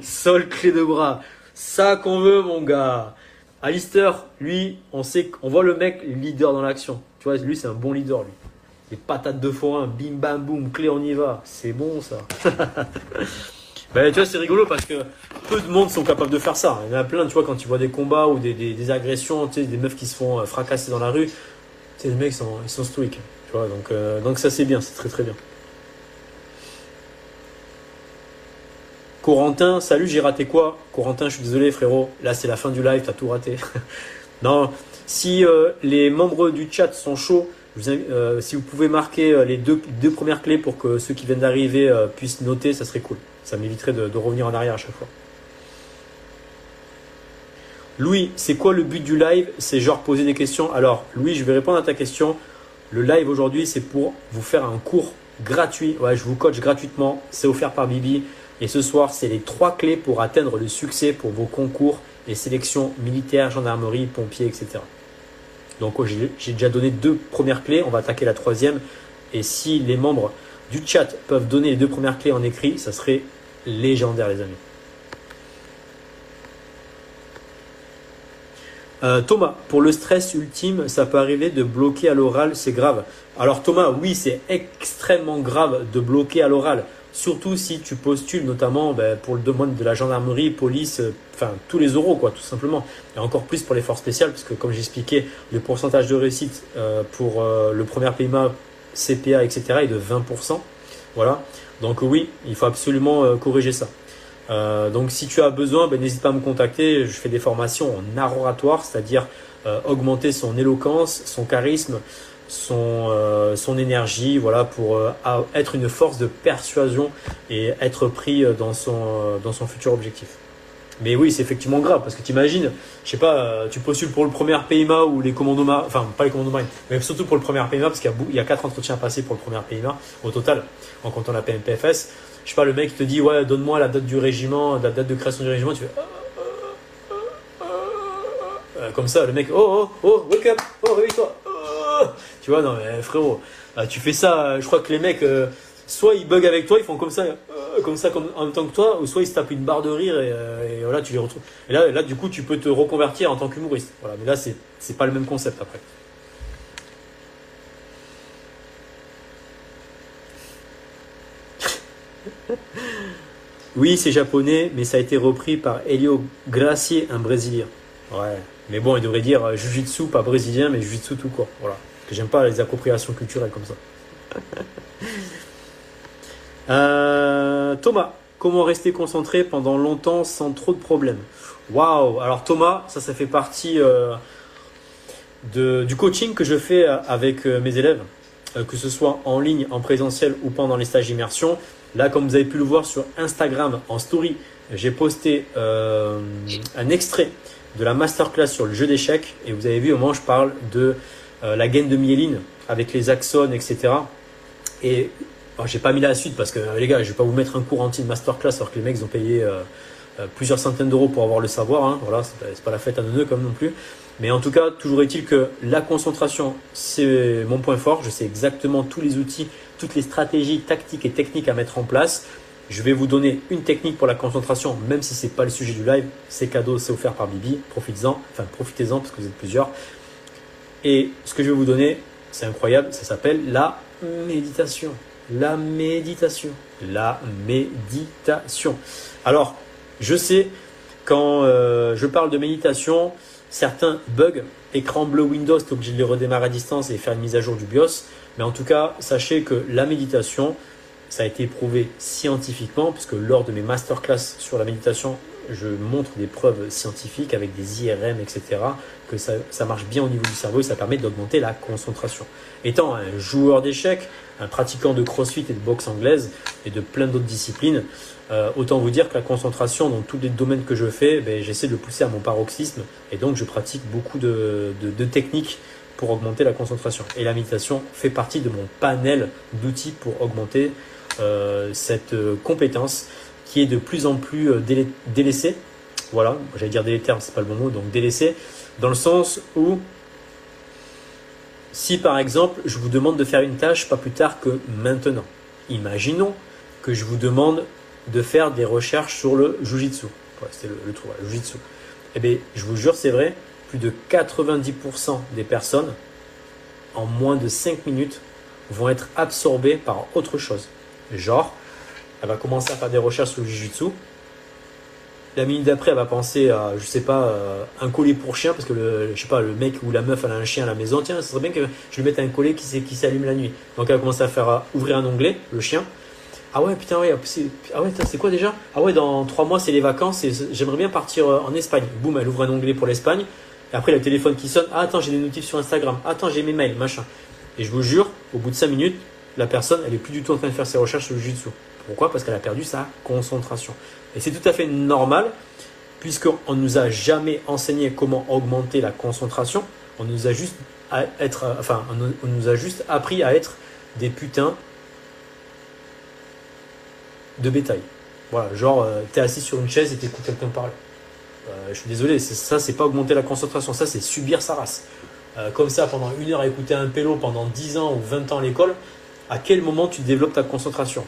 Sol, clé de bras, ça qu'on veut mon gars. Alistair, lui, on voit le mec leader dans l'action. Tu vois, lui, c'est un bon leader, lui. Les patates de forain, bim bam boum, clé, on y va. C'est bon, ça. Ben, tu vois, c'est rigolo parce que peu de monde sont capables de faire ça. Il y en a plein, tu vois, quand tu vois des combats ou des agressions, tu sais, des meufs qui se font fracasser dans la rue. Tu sais, les mecs, ils sont stoïques. Tu vois, donc ça, c'est bien, c'est très très bien. Corentin, salut, j'ai raté quoi? Corentin, je suis désolé frérot, là c'est la fin du live, t'as tout raté. Non, si les membres du chat sont chauds, si vous pouvez marquer les deux premières clés pour que ceux qui viennent d'arriver puissent noter, ça serait cool. Ça m'éviterait de revenir en arrière à chaque fois. Louis, c'est quoi le but du live? C'est genre poser des questions. Alors Louis, je vais répondre à ta question. Le live aujourd'hui, c'est pour vous faire un cours gratuit. Ouais, je vous coach gratuitement, c'est offert par Bibi. Et ce soir, c'est les 3 clés pour atteindre le succès pour vos concours et sélections militaires, gendarmerie, pompiers, etc. Donc j'ai déjà donné 2 premières clés, on va attaquer la 3e. Et si les membres du chat peuvent donner les 2 premières clés en écrit, ça serait légendaire les amis. Thomas, pour le stress ultime, ça peut arriver de bloquer à l'oral, c'est grave. Alors Thomas, oui, c'est extrêmement grave de bloquer à l'oral. Surtout si tu postules notamment pour le domaine de la gendarmerie, police, enfin tous les oraux quoi, tout simplement. Et encore plus pour les forces spéciales, parce que comme j'expliquais, le pourcentage de réussite pour le premier PMA, CPA, etc. est de 20%. Voilà. Donc oui, il faut absolument corriger ça. Donc si tu as besoin, n'hésite pas à me contacter. Je fais des formations en art oratoire, c'est-à-dire augmenter son éloquence, son charisme, son énergie, voilà, pour être une force de persuasion et être pris dans son futur objectif. Mais oui, c'est effectivement grave parce que tu imagines, je sais pas, tu postules pour le premier PMA ou les commandos marines, enfin pas les commandos marines, mais surtout pour le premier PMA parce qu'il y a 4 entretiens à passer pour le premier PMA au total en comptant la PMPFS. Je sais pas, le mec te dit ouais, donne-moi la date du régiment, la date de création du régiment, tu fais comme ça, le mec wake up, réveille-toi. Tu vois, non mais frérot, tu fais ça, je crois que les mecs, soit ils bug avec toi, ils font comme ça en même temps que toi, ou soit ils se tapent une barre de rire et voilà, tu les retrouves. Et là, du coup, tu peux te reconvertir en tant qu'humoriste. Voilà, mais là, c'est pas le même concept après. Oui, c'est japonais, mais ça a été repris par Helio Gracie, un Brésilien. Ouais, mais bon, il devrait dire Jiu-Jitsu, pas brésilien, mais Jiu-Jitsu tout court. Voilà. Parce que j'aime pas les appropriations culturelles comme ça. Thomas, comment rester concentré pendant longtemps sans trop de problèmes? Waouh! Alors Thomas, ça fait partie du coaching que je fais avec mes élèves, que ce soit en ligne, en présentiel ou pendant les stages d'immersion. Là, comme vous avez pu le voir sur Instagram en story, j'ai posté un extrait de la masterclass sur le jeu d'échecs et vous avez vu au moment où je parle de la gaine de myéline avec les axones, etc. Et j'ai pas mis la suite parce que les gars, je vais pas vous mettre un cours entier de masterclass alors que les mecs ils ont payé plusieurs centaines d'euros pour avoir le savoir. Hein. Voilà, c'est pas la fête à neuneux comme non plus. Mais en tout cas, toujours est-il que la concentration, c'est mon point fort. Je sais exactement tous les outils, toutes les stratégies tactiques et techniques à mettre en place. Je vais vous donner une technique pour la concentration, même si ce n'est pas le sujet du live. C'est cadeau, c'est offert par Bibi. Profitez-en parce que vous êtes plusieurs. Et ce que je vais vous donner, c'est incroyable, ça s'appelle la méditation. La méditation. La méditation. Alors, je sais, quand je parle de méditation, certains bugs, écran bleu Windows, tu es obligé de les redémarrer à distance et faire une mise à jour du BIOS. Mais en tout cas, sachez que la méditation, ça a été prouvé scientifiquement, puisque lors de mes masterclass sur la méditation, je montre des preuves scientifiques avec des IRM, etc., que ça marche bien au niveau du cerveau et ça permet d'augmenter la concentration. Étant un joueur d'échecs, un pratiquant de crossfit et de boxe anglaise et de plein d'autres disciplines, autant vous dire que la concentration dans tous les domaines que je fais, j'essaie de le pousser à mon paroxysme et donc je pratique beaucoup de techniques pour augmenter la concentration. Et la méditation fait partie de mon panel d'outils pour augmenter cette compétence qui est de plus en plus délaissée. Voilà, j'allais dire délétère, c'est pas le bon mot, donc délaissée, dans le sens où si par exemple je vous demande de faire une tâche pas plus tard que maintenant, imaginons que je vous demande de faire des recherches sur le Jiu-Jitsu. Ouais, c'était le truc, le Jiu-Jitsu. Eh bien, je vous jure, c'est vrai, plus de 90% des personnes, en moins de 5 minutes, vont être absorbées par autre chose. Genre, elle va commencer à faire des recherches sur le Jiu-Jitsu. La minute d'après, elle va penser à, je sais pas, un collier pour chien, parce que le mec ou la meuf, elle a un chien à la maison. Tiens, ce serait bien que je lui mette un collier qui s'allume la nuit. Donc, elle va commencer à faire ouvrir un onglet, le chien. Ah ouais, putain, ouais, c'est quoi déjà? Ah ouais, dans 3 mois, c'est les vacances et j'aimerais bien partir en Espagne. Boum, elle ouvre un onglet pour l'Espagne. Et après, le téléphone qui sonne. Ah, attends, j'ai des notifs sur Instagram. Attends, j'ai mes mails, machin. Et je vous jure, au bout de 5 minutes, la personne, elle est plus du tout en train de faire ses recherches sur le Jiu-Jitsu. Pourquoi? Parce qu'elle a perdu sa concentration. Et c'est tout à fait normal, puisqu'on ne nous a jamais enseigné comment augmenter la concentration. On nous a juste on nous a juste appris à être des putains de bétail. Voilà, genre, t'es assis sur une chaise et t'écoutes quelqu'un parler. Je suis désolé, ça, c'est pas augmenter la concentration, ça, c'est subir sa race. Comme ça, pendant 1 heure, à écouter un pélo pendant 10 ans ou 20 ans à l'école, à quel moment tu développes ta concentration?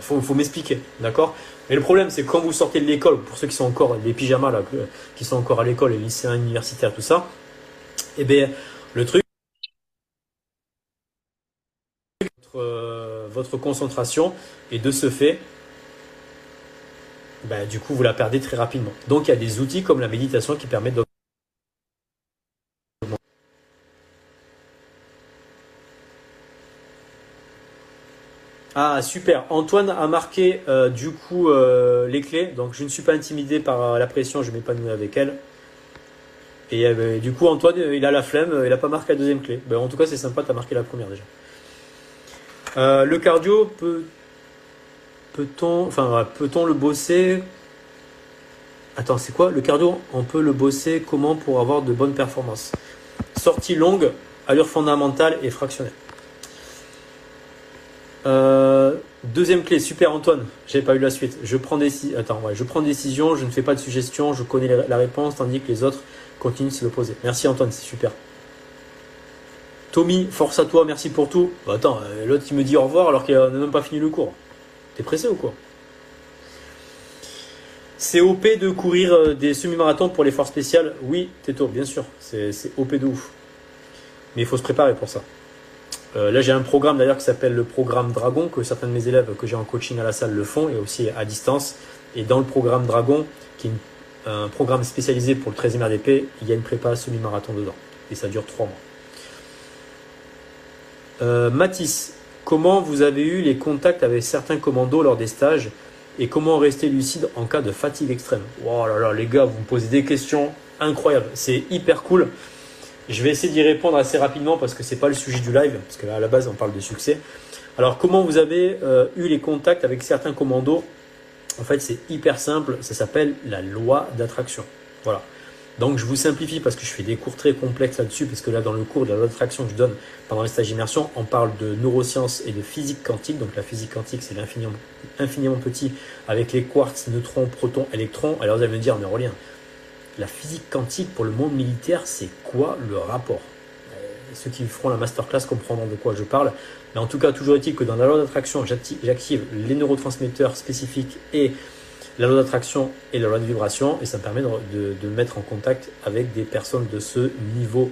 Faut m'expliquer, d'accord? Mais le problème, c'est que quand vous sortez de l'école, pour ceux qui sont encore, les pyjamas, là, qui sont encore à l'école, les lycéens, universitaires, tout ça, eh bien, le truc, votre concentration, et de ce fait, du coup, vous la perdez très rapidement. Donc, il y a des outils comme la méditation qui permettent de... Ah, super. Antoine a marqué les clés. Donc, je ne suis pas intimidé par la pression. Je m'épanouis avec elle. Et du coup, Antoine, il a la flemme. Il n'a pas marqué la deuxième clé. En tout cas, c'est sympa. Tu as marqué la première déjà. Le cardio, peut-on le bosser? Attends, c'est quoi? Le cardio, on peut le bosser comment pour avoir de bonnes performances? Sortie longue, allure fondamentale et fractionnelle. Deuxième clé, super Antoine, j'avais pas eu la suite. Je prends décision, je ne fais pas de suggestion, je connais la réponse, tandis que les autres continuent de se l'opposer. Merci Antoine, c'est super. Tommy, force à toi, merci pour tout. Attends, l'autre qui me dit au revoir alors qu'il n'a même pas fini le cours. T'es pressé ou quoi? C'est OP de courir des semi-marathons pour les forces spéciales? Oui, Teto, bien sûr, c'est OP de ouf. Mais il faut se préparer pour ça. Là, j'ai un programme d'ailleurs qui s'appelle le programme Dragon, que certains de mes élèves que j'ai en coaching à la salle le font et aussi à distance. Et dans le programme Dragon, qui est un programme spécialisé pour le 13e RDP, il y a une prépa semi-marathon dedans. Et ça dure 3 mois. Mathis, comment vous avez eu les contacts avec certains commandos lors des stages et comment rester lucide en cas de fatigue extrême? Oh là là, les gars, vous me posez des questions incroyables. C'est hyper cool. Je vais essayer d'y répondre assez rapidement parce que ce n'est pas le sujet du live, parce que là, à la base, on parle de succès. Alors, comment vous avez eu les contacts avec certains commandos? En fait, c'est hyper simple. Ça s'appelle la loi d'attraction. Voilà. Donc, je vous simplifie parce que je fais des cours très complexes là-dessus, parce que là, dans le cours de la loi d'attraction que je donne pendant les stages d'immersion, on parle de neurosciences et de physique quantique. Donc, la physique quantique, c'est l'infiniment petit avec les quarks, neutrons, protons, électrons. Alors, vous allez me dire, mais Aurélien, la physique quantique pour le monde militaire, c'est quoi le rapport? Ceux qui feront la masterclass comprendront de quoi je parle. Mais en tout cas, toujours est-il que dans la loi d'attraction, j'active les neurotransmetteurs spécifiques et la loi d'attraction et la loi de vibration. Et ça me permet de me mettre en contact avec des personnes de ce niveau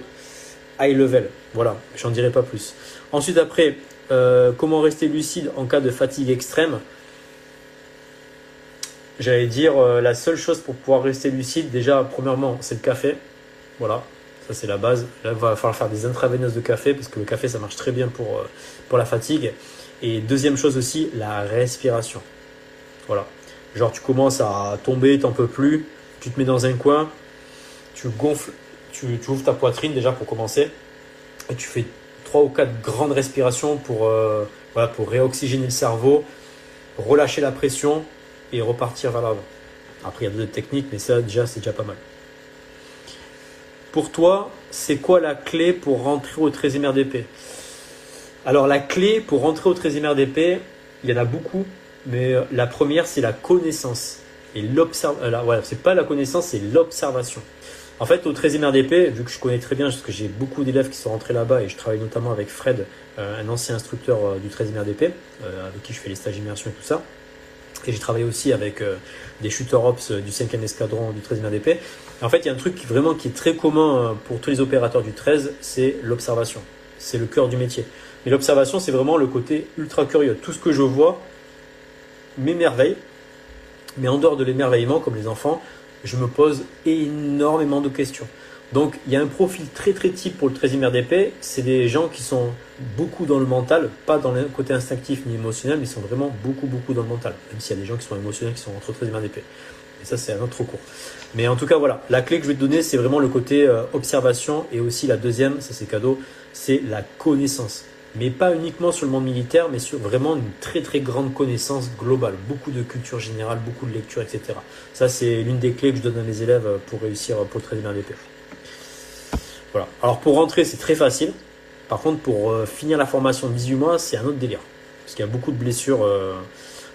high level. Voilà, j'en dirai pas plus. Ensuite, après, comment rester lucide en cas de fatigue extrême? J'allais dire, la seule chose pour pouvoir rester lucide, déjà, premièrement, c'est le café. Voilà, ça c'est la base. Là, il va falloir faire des intraveineuses de café parce que le café, ça marche très bien pour la fatigue. Et deuxième chose aussi, la respiration. Voilà, genre tu commences à tomber, t'en peux plus, tu te mets dans un coin, tu gonfles, tu ouvres ta poitrine déjà pour commencer. Et tu fais 3 ou 4 grandes respirations pour réoxygéner le cerveau, relâcher la pression et repartir vers l'avant. Après, il y a d'autres techniques, mais ça, déjà, c'est déjà pas mal. Pour toi, c'est quoi la clé pour rentrer au 13e RDP? Alors, la clé pour rentrer au 13e RDP, il y en a beaucoup, mais la première, c'est la connaissance. Et c'est pas la connaissance, c'est l'observation. En fait, au 13e RDP, vu que je connais très bien, parce que j'ai beaucoup d'élèves qui sont rentrés là-bas et je travaille notamment avec Fred, un ancien instructeur du 13e RDP, avec qui je fais les stages d'immersion et tout ça. Et j'ai travaillé aussi avec des shooter ops du 5e escadron du 13e RDP. En fait, il y a un truc qui est très commun pour tous les opérateurs du 13, c'est l'observation. C'est le cœur du métier. Mais l'observation, c'est vraiment le côté ultra curieux. Tout ce que je vois m'émerveille. Mais en dehors de l'émerveillement, comme les enfants, je me pose énormément de questions. Donc, il y a un profil très très type pour le 13e RDP. C'est des gens qui sont beaucoup dans le mental, pas dans le côté instinctif ni émotionnel, mais ils sont vraiment beaucoup dans le mental. Même s'il y a des gens qui sont émotionnels qui sont entre 13e RDP. Et ça, c'est un autre cours. Mais en tout cas, voilà. La clé que je vais te donner, c'est vraiment le côté observation. Et aussi la deuxième, ça c'est cadeau, c'est la connaissance. Mais pas uniquement sur le monde militaire, mais sur vraiment une très très grande connaissance globale. Beaucoup de culture générale, beaucoup de lecture, etc. Ça, c'est l'une des clés que je donne à mes élèves pour réussir pour le 13e RDP. Voilà. Alors pour rentrer, c'est très facile. Par contre, pour finir la formation de 18 mois, c'est un autre délire. Parce qu'il y a beaucoup de blessures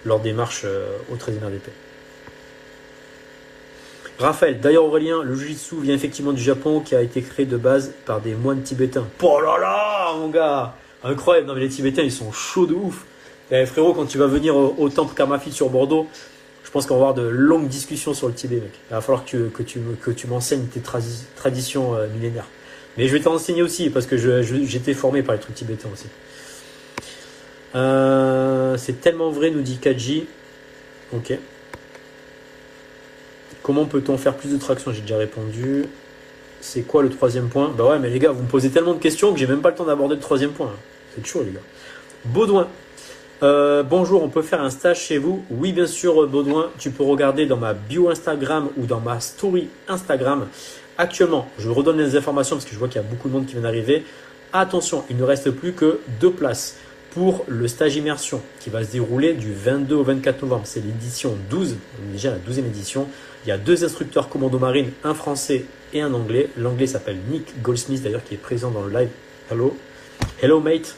lors des marches au 13e RDP. Raphaël, d'ailleurs Aurélien, le Jiu-Jitsu vient effectivement du Japon qui a été créé de base par des moines tibétains. Oh là là, mon gars, incroyable. Non mais les Tibétains, ils sont chauds de ouf. Et frérot, quand tu vas venir au temple Karmafit sur Bordeaux, je pense qu'on va avoir de longues discussions sur le Tibet, mec. Il va falloir que tu m'enseignes tes traditions millénaires. Mais je vais t'enseigner aussi, parce que j'ai été formé par les trucs tibétains aussi. C'est tellement vrai, nous dit Kaji. Ok. Comment peut-on faire plus de traction? J'ai déjà répondu. C'est quoi le troisième point? Bah ouais, mais les gars, vous me posez tellement de questions que j'ai même pas le temps d'aborder le troisième point. C'est chaud, les gars. Baudouin. Bonjour, on peut faire un stage chez vous? Oui, bien sûr, Baudouin. Tu peux regarder dans ma bio Instagram ou dans ma story Instagram. Actuellement, je redonne les informations parce que je vois qu'il y a beaucoup de monde qui vient d'arriver. Attention, il ne reste plus que 2 places pour le stage immersion qui va se dérouler du 22 au 24 novembre. C'est l'édition 12, on est déjà à la 12e édition. Il y a 2 instructeurs commando marine, un français et un anglais. L'anglais s'appelle Nick Goldsmith d'ailleurs qui est présent dans le live. Hello mate.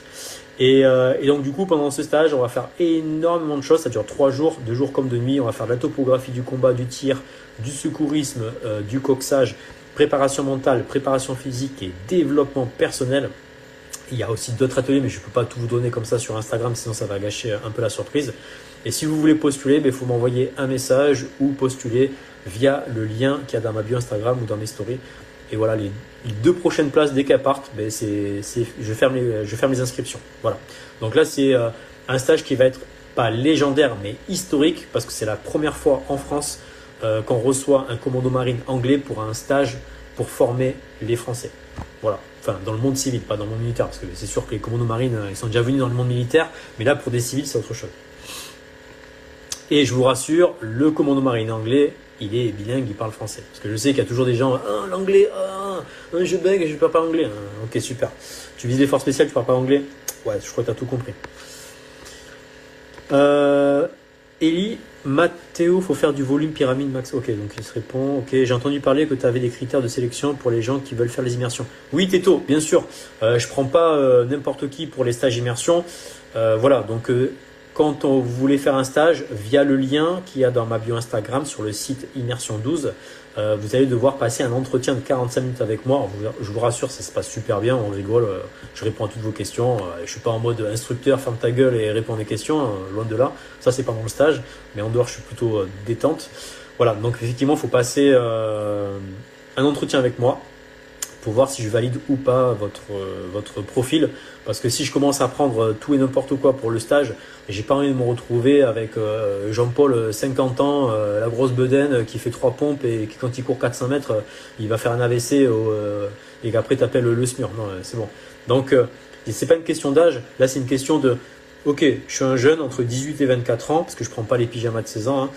Et donc du coup pendant ce stage on va faire énormément de choses, ça dure 3 jours, 2 jours comme de nuit, on va faire de la topographie du combat, du tir, du secourisme, du coxage, préparation mentale, préparation physique et développement personnel. Il y a aussi d'autres ateliers mais je ne peux pas tout vous donner comme ça sur Instagram sinon ça va gâcher un peu la surprise. Et si vous voulez postuler, il faut m'envoyer un message ou postuler via le lien qu'il y a dans ma bio Instagram ou dans mes stories. Et voilà, les 2 prochaines places, dès qu'elles partent, ben je ferme les inscriptions. Voilà. Donc là, c'est un stage qui va être pas légendaire, mais historique, parce que c'est la première fois en France qu'on reçoit un commando marine anglais pour un stage pour former les Français. Voilà. Enfin, dans le monde civil, pas dans le monde militaire, parce que c'est sûr que les commandos marines, ils sont déjà venus dans le monde militaire, mais là, pour des civils, c'est autre chose. Et je vous rassure, le commando marine anglais, il est bilingue, il parle français. Parce que je sais qu'il y a toujours des gens, l'anglais, je bègue, je ne parle pas anglais. Ok, super. Tu vises les forces spéciales, tu parles pas anglais. Ouais, je crois que tu as tout compris. Eli, Mathéo, faut faire du volume pyramide max. Ok, donc il se répond. Ok, j'ai entendu parler que tu avais des critères de sélection pour les gens qui veulent faire les immersions. Oui, Teto, bien sûr. Je prends pas n'importe qui pour les stages immersion. Voilà, donc quand vous voulez faire un stage, via le lien qu'il y a dans ma bio Instagram sur le site Immersion 12, vous allez devoir passer un entretien de 45 minutes avec moi. Je vous rassure, ça se passe super bien, on rigole, je réponds à toutes vos questions. Je ne suis pas en mode instructeur, ferme ta gueule et réponds à des questions, loin de là. Ça, c'est pendant le stage, mais en dehors, je suis plutôt détente. Voilà, donc effectivement, il faut passer un entretien avec moi pour voir si je valide ou pas votre profil. Parce que si je commence à prendre tout et n'importe quoi pour le stage, j'ai pas envie de me retrouver avec Jean-Paul, 50 ans, la grosse bedaine qui fait 3 pompes et qui, quand il court 400 mètres, il va faire un AVC et qu'après t'appelles le SMUR. Non, c'est bon. Donc, c'est pas une question d'âge. Là, c'est une question de, ok, je suis un jeune entre 18 et 24 ans, parce que je prends pas les pyjamas de 16 ans. Hein.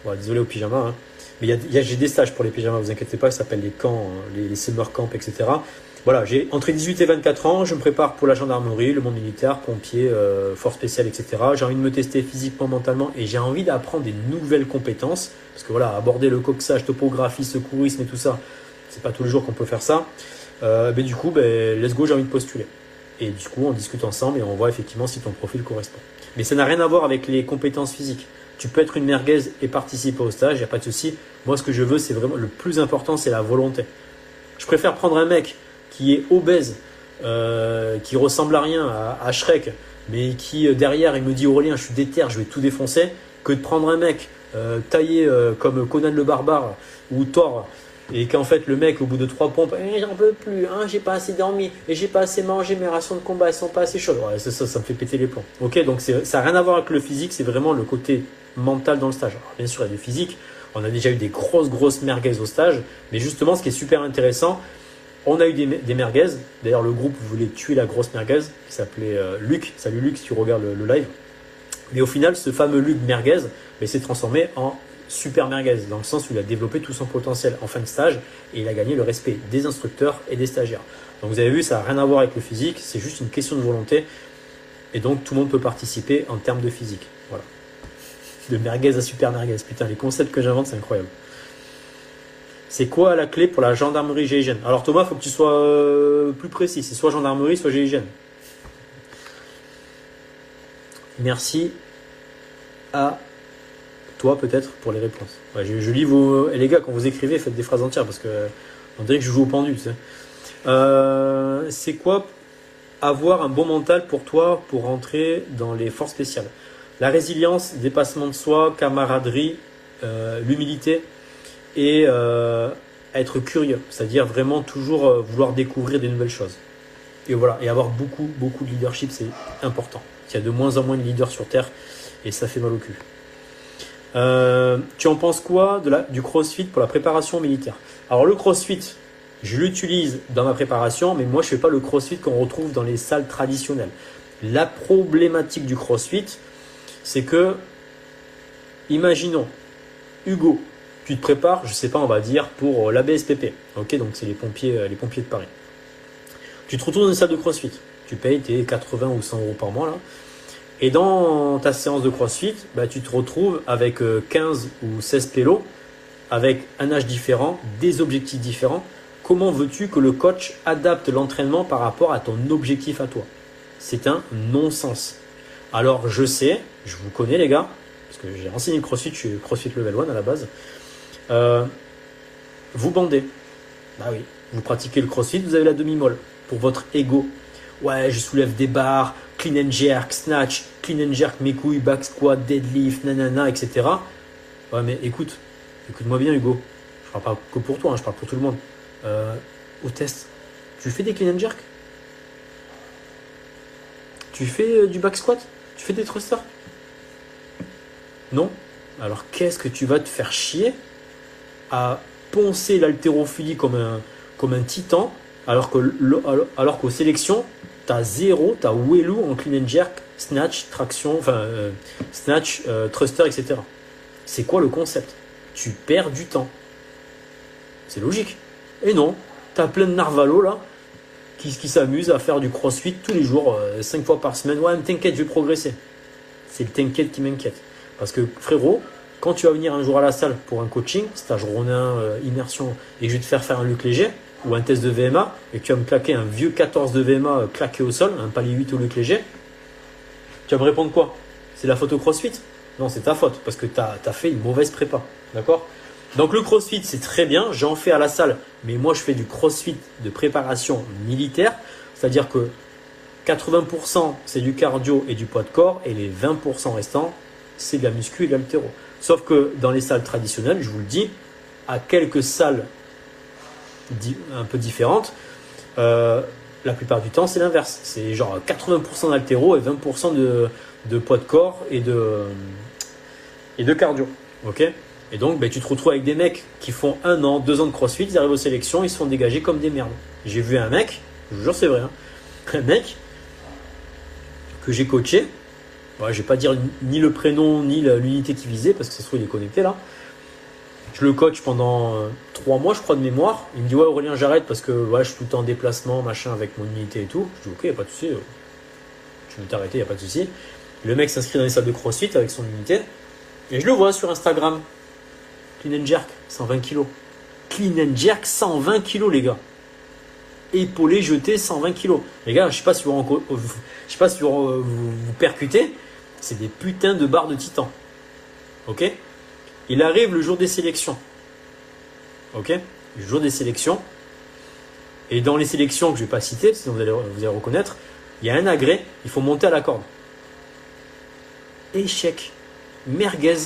Bon, désolé aux pyjamas. Hein. Mais j'ai des stages pour les pyjamas, vous inquiétez pas, ça s'appelle les camps, les summer camps, etc. Voilà, j'ai entre 18 et 24 ans, je me prépare pour la gendarmerie, le monde militaire, pompier, force spéciale, etc. J'ai envie de me tester physiquement, mentalement et j'ai envie d'apprendre des nouvelles compétences. Parce que voilà, aborder le coxage, topographie, secourisme et tout ça, c'est pas tous les jours qu'on peut faire ça. Mais du coup, let's go, j'ai envie de postuler. Et du coup, on discute ensemble et on voit effectivement si ton profil correspond. Mais ça n'a rien à voir avec les compétences physiques. Tu peux être une merguez et participer au stage, il n'y a pas de souci. Moi, ce que je veux, c'est vraiment le plus important, c'est la volonté. Je préfère prendre un mec qui est obèse, qui ressemble à rien, à Shrek, mais qui derrière, il me dit Aurélien, je suis déter, je vais tout défoncer, que de prendre un mec taillé comme Conan le Barbare ou Thor, et qu'en fait le mec au bout de 3 pompes, j'en peux plus, j'ai pas assez dormi, et j'ai pas assez mangé, mes rations de combat elles sont pas assez chaudes. Ouais, ça me fait péter les plombs. Ok, donc ça n'a rien à voir avec le physique, c'est vraiment le côté mental dans le stage. Alors, bien sûr, il y a du physique, on a déjà eu des grosses merguez au stage, mais justement, ce qui est super intéressant, on a eu des merguez. D'ailleurs, le groupe voulait tuer la grosse merguez qui s'appelait Luc. Salut Luc, si tu regardes le live. Mais au final, ce fameux Luc merguez s'est transformé en super merguez, dans le sens où il a développé tout son potentiel en fin de stage et il a gagné le respect des instructeurs et des stagiaires. Donc vous avez vu, ça n'a rien à voir avec le physique, c'est juste une question de volonté. Et donc tout le monde peut participer en termes de physique. Voilà. De merguez à super merguez. Putain, les concepts que j'invente, c'est incroyable. C'est quoi la clé pour la gendarmerie GIGN? Alors Thomas, il faut que tu sois plus précis. C'est soit gendarmerie, soit GIGN. Merci à toi peut-être pour les réponses. Ouais, je lis vos... Et les gars, quand vous écrivez, faites des phrases entières parce que on dirait que je joue au pendu. Tu sais. C'est quoi avoir un bon mental pour toi pour rentrer dans les forces spéciales? La résilience, dépassement de soi, camaraderie, l'humilité et être curieux, c'est-à-dire vraiment toujours vouloir découvrir des nouvelles choses. Et voilà, et avoir beaucoup de leadership, c'est important. Il y a de moins en moins de leaders sur Terre et ça fait mal au cul. Tu en penses quoi du CrossFit pour la préparation militaire? Alors le CrossFit, je l'utilise dans ma préparation, mais moi je ne fais pas le CrossFit qu'on retrouve dans les salles traditionnelles. La problématique du CrossFit, c'est que, imaginons, Hugo, tu te prépares, je sais pas, on va dire, pour la BSPP. Ok, donc c'est les pompiers de Paris. Tu te retrouves dans une salle de CrossFit. Tu payes tes 80 ou 100 euros par mois là. Et dans ta séance de CrossFit, tu te retrouves avec 15 ou 16 pélos, avec un âge différent, des objectifs différents. Comment veux-tu que le coach adapte l'entraînement par rapport à ton objectif à toi? C'est un non-sens. Alors je sais, je vous connais les gars, parce que j'ai enseigné le CrossFit, je suis CrossFit Level 1 à la base. Vous bandez. Bah oui, vous pratiquez le CrossFit, vous avez la demi-molle pour votre ego. Ouais, je soulève des barres, clean and jerk, snatch, clean and jerk, mes couilles, back squat, deadlift, nanana, etc. Ouais, mais écoute-moi bien Hugo. Je parle pas que pour toi, je parle pour tout le monde. au test. Tu fais des clean and jerk? Tu fais du back squat? Tu fais des thrusters? Non? Alors qu'est-ce que tu vas te faire chier à poncer l'haltérophilie comme un titan alors qu'aux sélections, tu as zéro, tu as Wellou en clean and jerk, snatch, traction, snatch, thruster, etc. C'est quoi le concept? Tu perds du temps. C'est logique. Et non, tu as plein de narvalos là qui s'amusent à faire du crossfit tous les jours, 5 fois par semaine. Ouais, mais t'inquiète, je vais progresser. C'est le t'inquiète qui m'inquiète. Parce que frérot, quand tu vas venir un jour à la salle pour un coaching, stage Ronin, immersion, et que je vais te faire un luc léger ou un test de VMA, et que tu vas me claquer un vieux 14 de VMA claqué au sol, un palier 8 au luc léger, tu vas me répondre quoi? C'est la faute au crossfit? Non, c'est ta faute, parce que tu as fait une mauvaise prépa. D'accord? Donc le crossfit, c'est très bien, j'en fais à la salle, mais moi je fais du crossfit de préparation militaire, c'est-à-dire que 80% c'est du cardio et du poids de corps, et les 20% restants, c'est de la muscu et de l'haltéro. Sauf que dans les salles traditionnelles, je vous le dis, à quelques salles un peu différentes, la plupart du temps c'est l'inverse. C'est genre 80% d'haltéro et 20% de poids de corps et de cardio. Ok? Et donc tu te retrouves avec des mecs qui font 1 an, 2 ans de crossfit, ils arrivent aux sélections, ils se font dégager comme des merdes. J'ai vu un mec, je vous jure c'est vrai, hein, un mec que j'ai coaché. Je ne vais pas dire ni le prénom ni l'unité qui visait parce que ça se trouve il est connecté là. Je le coach pendant 3 mois je crois de mémoire. Il me dit ouais Aurélien j'arrête parce que ouais, je suis tout le temps en déplacement machin avec mon unité et tout. Je dis ok, il n'y a pas de souci, tu veux t'arrêter, il n'y a pas de souci. Le mec s'inscrit dans les salles de crossfit avec son unité et je le vois sur Instagram. Clean and jerk 120 kg. Clean and jerk 120 kg les gars. Épaulé jeté 120 kg. Les gars, je sais pas si vous percutez. C'est des putains de barres de titan. Ok? Il arrive le jour des sélections. Ok? Le jour des sélections. Et dans les sélections que je ne vais pas citer, sinon vous allez reconnaître, il y a un agrès, il faut monter à la corde. Échec. Merguez.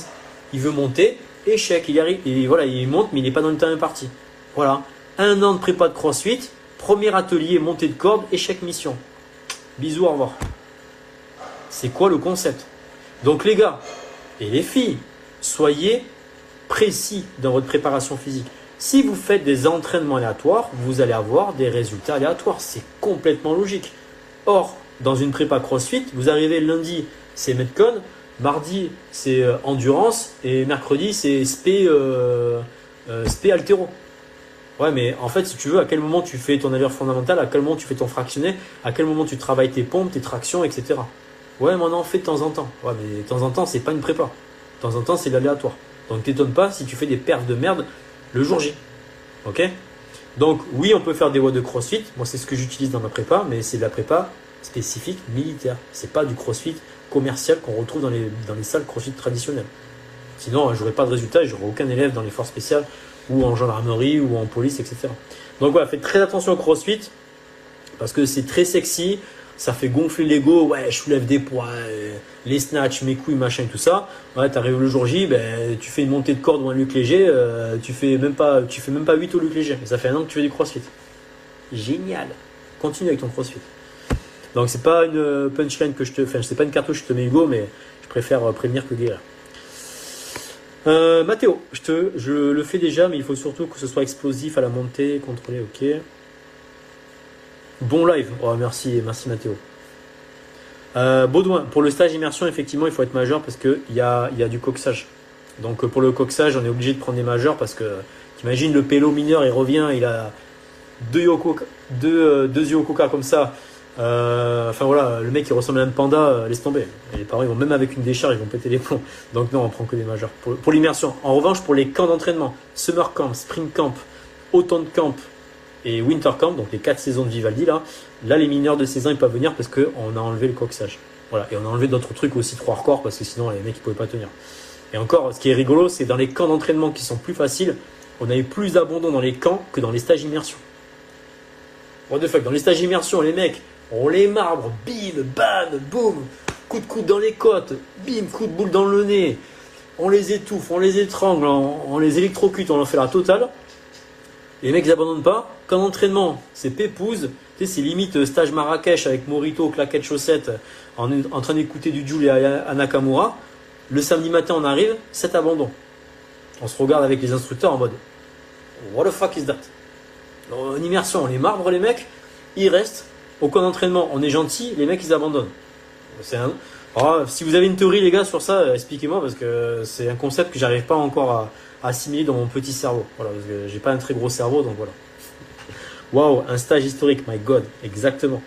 Il veut monter. Échec. Il arrive. Et voilà, il monte, mais il n'est pas dans le temps imparti. Voilà. 1 an de prépa de crossfit. Premier atelier, montée de corde, échec mission. Bisous, au revoir. C'est quoi le concept? Donc les gars et les filles, soyez précis dans votre préparation physique. Si vous faites des entraînements aléatoires, vous allez avoir des résultats aléatoires. C'est complètement logique. Or, dans une prépa CrossFit, vous arrivez lundi, c'est Metcon, mardi, c'est endurance et mercredi, c'est spé haltéro. Ouais, mais en fait, si tu veux, à quel moment tu fais ton allure fondamentale, à quel moment tu fais ton fractionné, à quel moment tu travailles tes pompes, tes tractions, etc. Ouais, mais on en fait de temps en temps. Ouais, mais de temps en temps, c'est pas une prépa. De temps en temps, c'est de l'aléatoire. Donc, t'étonnes pas si tu fais des perfs de merde le jour J. Ok? Donc, oui, on peut faire des watts de crossfit. Moi, c'est ce que j'utilise dans ma prépa, mais c'est de la prépa spécifique militaire. C'est pas du crossfit commercial qu'on retrouve dans les salles crossfit traditionnelles. Sinon, j'aurais pas de résultat et j'aurais aucun élève dans les forces spéciales ou en gendarmerie ou en police, etc. Donc voilà, faites très attention au crossfit parce que c'est très sexy, ça fait gonfler l'ego, ouais, je soulève des poids, les snatchs, mes couilles, machin et tout ça. Ouais, t'arrives le jour J, tu fais une montée de corde ou un luc léger, tu fais même pas 8 au luc léger. Et ça fait 1 an que tu fais du crossfit. Génial. Continue avec ton crossfit. Donc c'est pas une punchline que c'est pas une cartouche que je te mets Hugo, mais je préfère prévenir que guérir. Mathéo, je le fais déjà, mais il faut surtout que ce soit explosif à la montée, contrôlé, ok. Bon live, oh, merci Mathéo. Baudouin, pour le stage immersion, effectivement, il faut être majeur parce qu'il y a du coxage. Donc pour le coxage, on est obligé de prendre des majeurs parce que t'imagines le pélo mineur, il revient, il a deux yeux au coca comme ça. Enfin voilà, le mec il ressemble à un panda, laisse tomber. Et les parents ils vont même avec une décharge, ils vont péter les plombs. Donc non, on prend que des majeurs. Pour l'immersion. En revanche, pour les camps d'entraînement, summer camp, spring camp, autumn camp et winter camp, donc les 4 saisons de Vivaldi là les mineurs de 16 ans ils peuvent venir parce qu'on a enlevé le coxage. Voilà, et on a enlevé d'autres trucs aussi 3 records parce que sinon les mecs ils pouvaient pas tenir. Et encore, ce qui est rigolo, c'est dans les camps d'entraînement qui sont plus faciles, on avait plus d'abandon dans les camps que dans les stages immersion. What the fuck, dans les stages immersion, les mecs, on les marbre, bim, bam, boum, coup de coude dans les côtes, bim, coup de boule dans le nez, on les étouffe, on les étrangle, on les électrocute, on en fait la totale. Les mecs ils abandonnent pas. Qu'en entraînement, c'est pépouze. Tu sais, c'est limite stage Marrakech avec Morito, claquettes, chaussettes, en train d'écouter du Jules et à Nakamura. Le samedi matin, on arrive, 7 abandons. On se regarde avec les instructeurs en mode what the fuck is that? En immersion, on les marbre les mecs, ils restent. Au camp d'entraînement, on est gentil, les mecs ils abandonnent. Alors, si vous avez une théorie les gars sur ça, expliquez-moi parce que c'est un concept que j'arrive pas encore à assimiler dans mon petit cerveau. Voilà, parce que j'ai pas un très gros cerveau, donc voilà. Waouh, un stage historique, my god, exactement.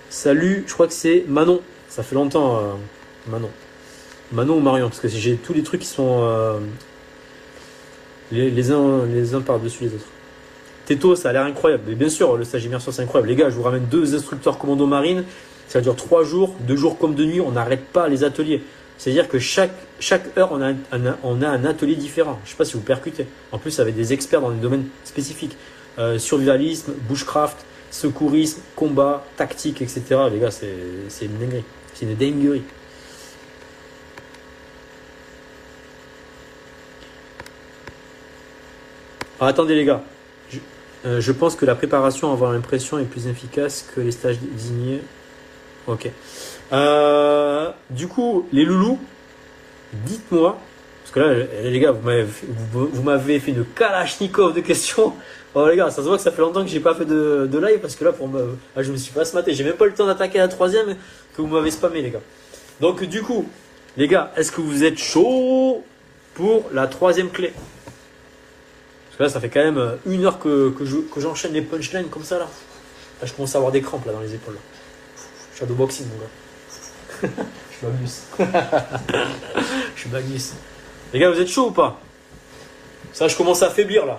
Salut, je crois que c'est Manon. Ça fait longtemps, Manon. Manon ou Marion, parce que j'ai tous les trucs qui sont les uns par-dessus les autres. Teto, ça a l'air incroyable. Mais bien sûr, le stage immersion, c'est incroyable. Les gars, je vous ramène 2 instructeurs commando marine. Ça dure 3 jours, 2 jours comme de nuit. On n'arrête pas les ateliers. C'est-à-dire que chaque heure, on a un atelier différent. Je ne sais pas si vous percutez. En plus, avec des experts dans des domaines spécifiques. Survivalisme, bushcraft, secourisme, combat, tactique, etc. Les gars, c'est une dinguerie. C'est une dinguerie. Alors, attendez les gars. Je pense que la préparation avant l'impression est plus efficace que les stages désignés. Ok. Du coup, les loulous, dites-moi, parce que là, les gars, vous m'avez fait une kalachnikov de questions. Oh les gars, ça se voit que ça fait longtemps que j'ai pas fait de live parce que là, je me suis pas maté. J'ai même pas eu le temps d'attaquer la 3e que vous m'avez spammé, les gars. Donc, du coup, les gars, est-ce que vous êtes chaud pour la 3e clé? Parce que là, ça fait quand même 1 heure que j'enchaîne les punchlines comme ça là. Là, je commence à avoir des crampes là dans les épaules. Là. Shadowboxing, mon gars. Je m'amuse. Je m'amuse. Les gars, vous êtes chaud ou pas? Ça, je commence à affaiblir là.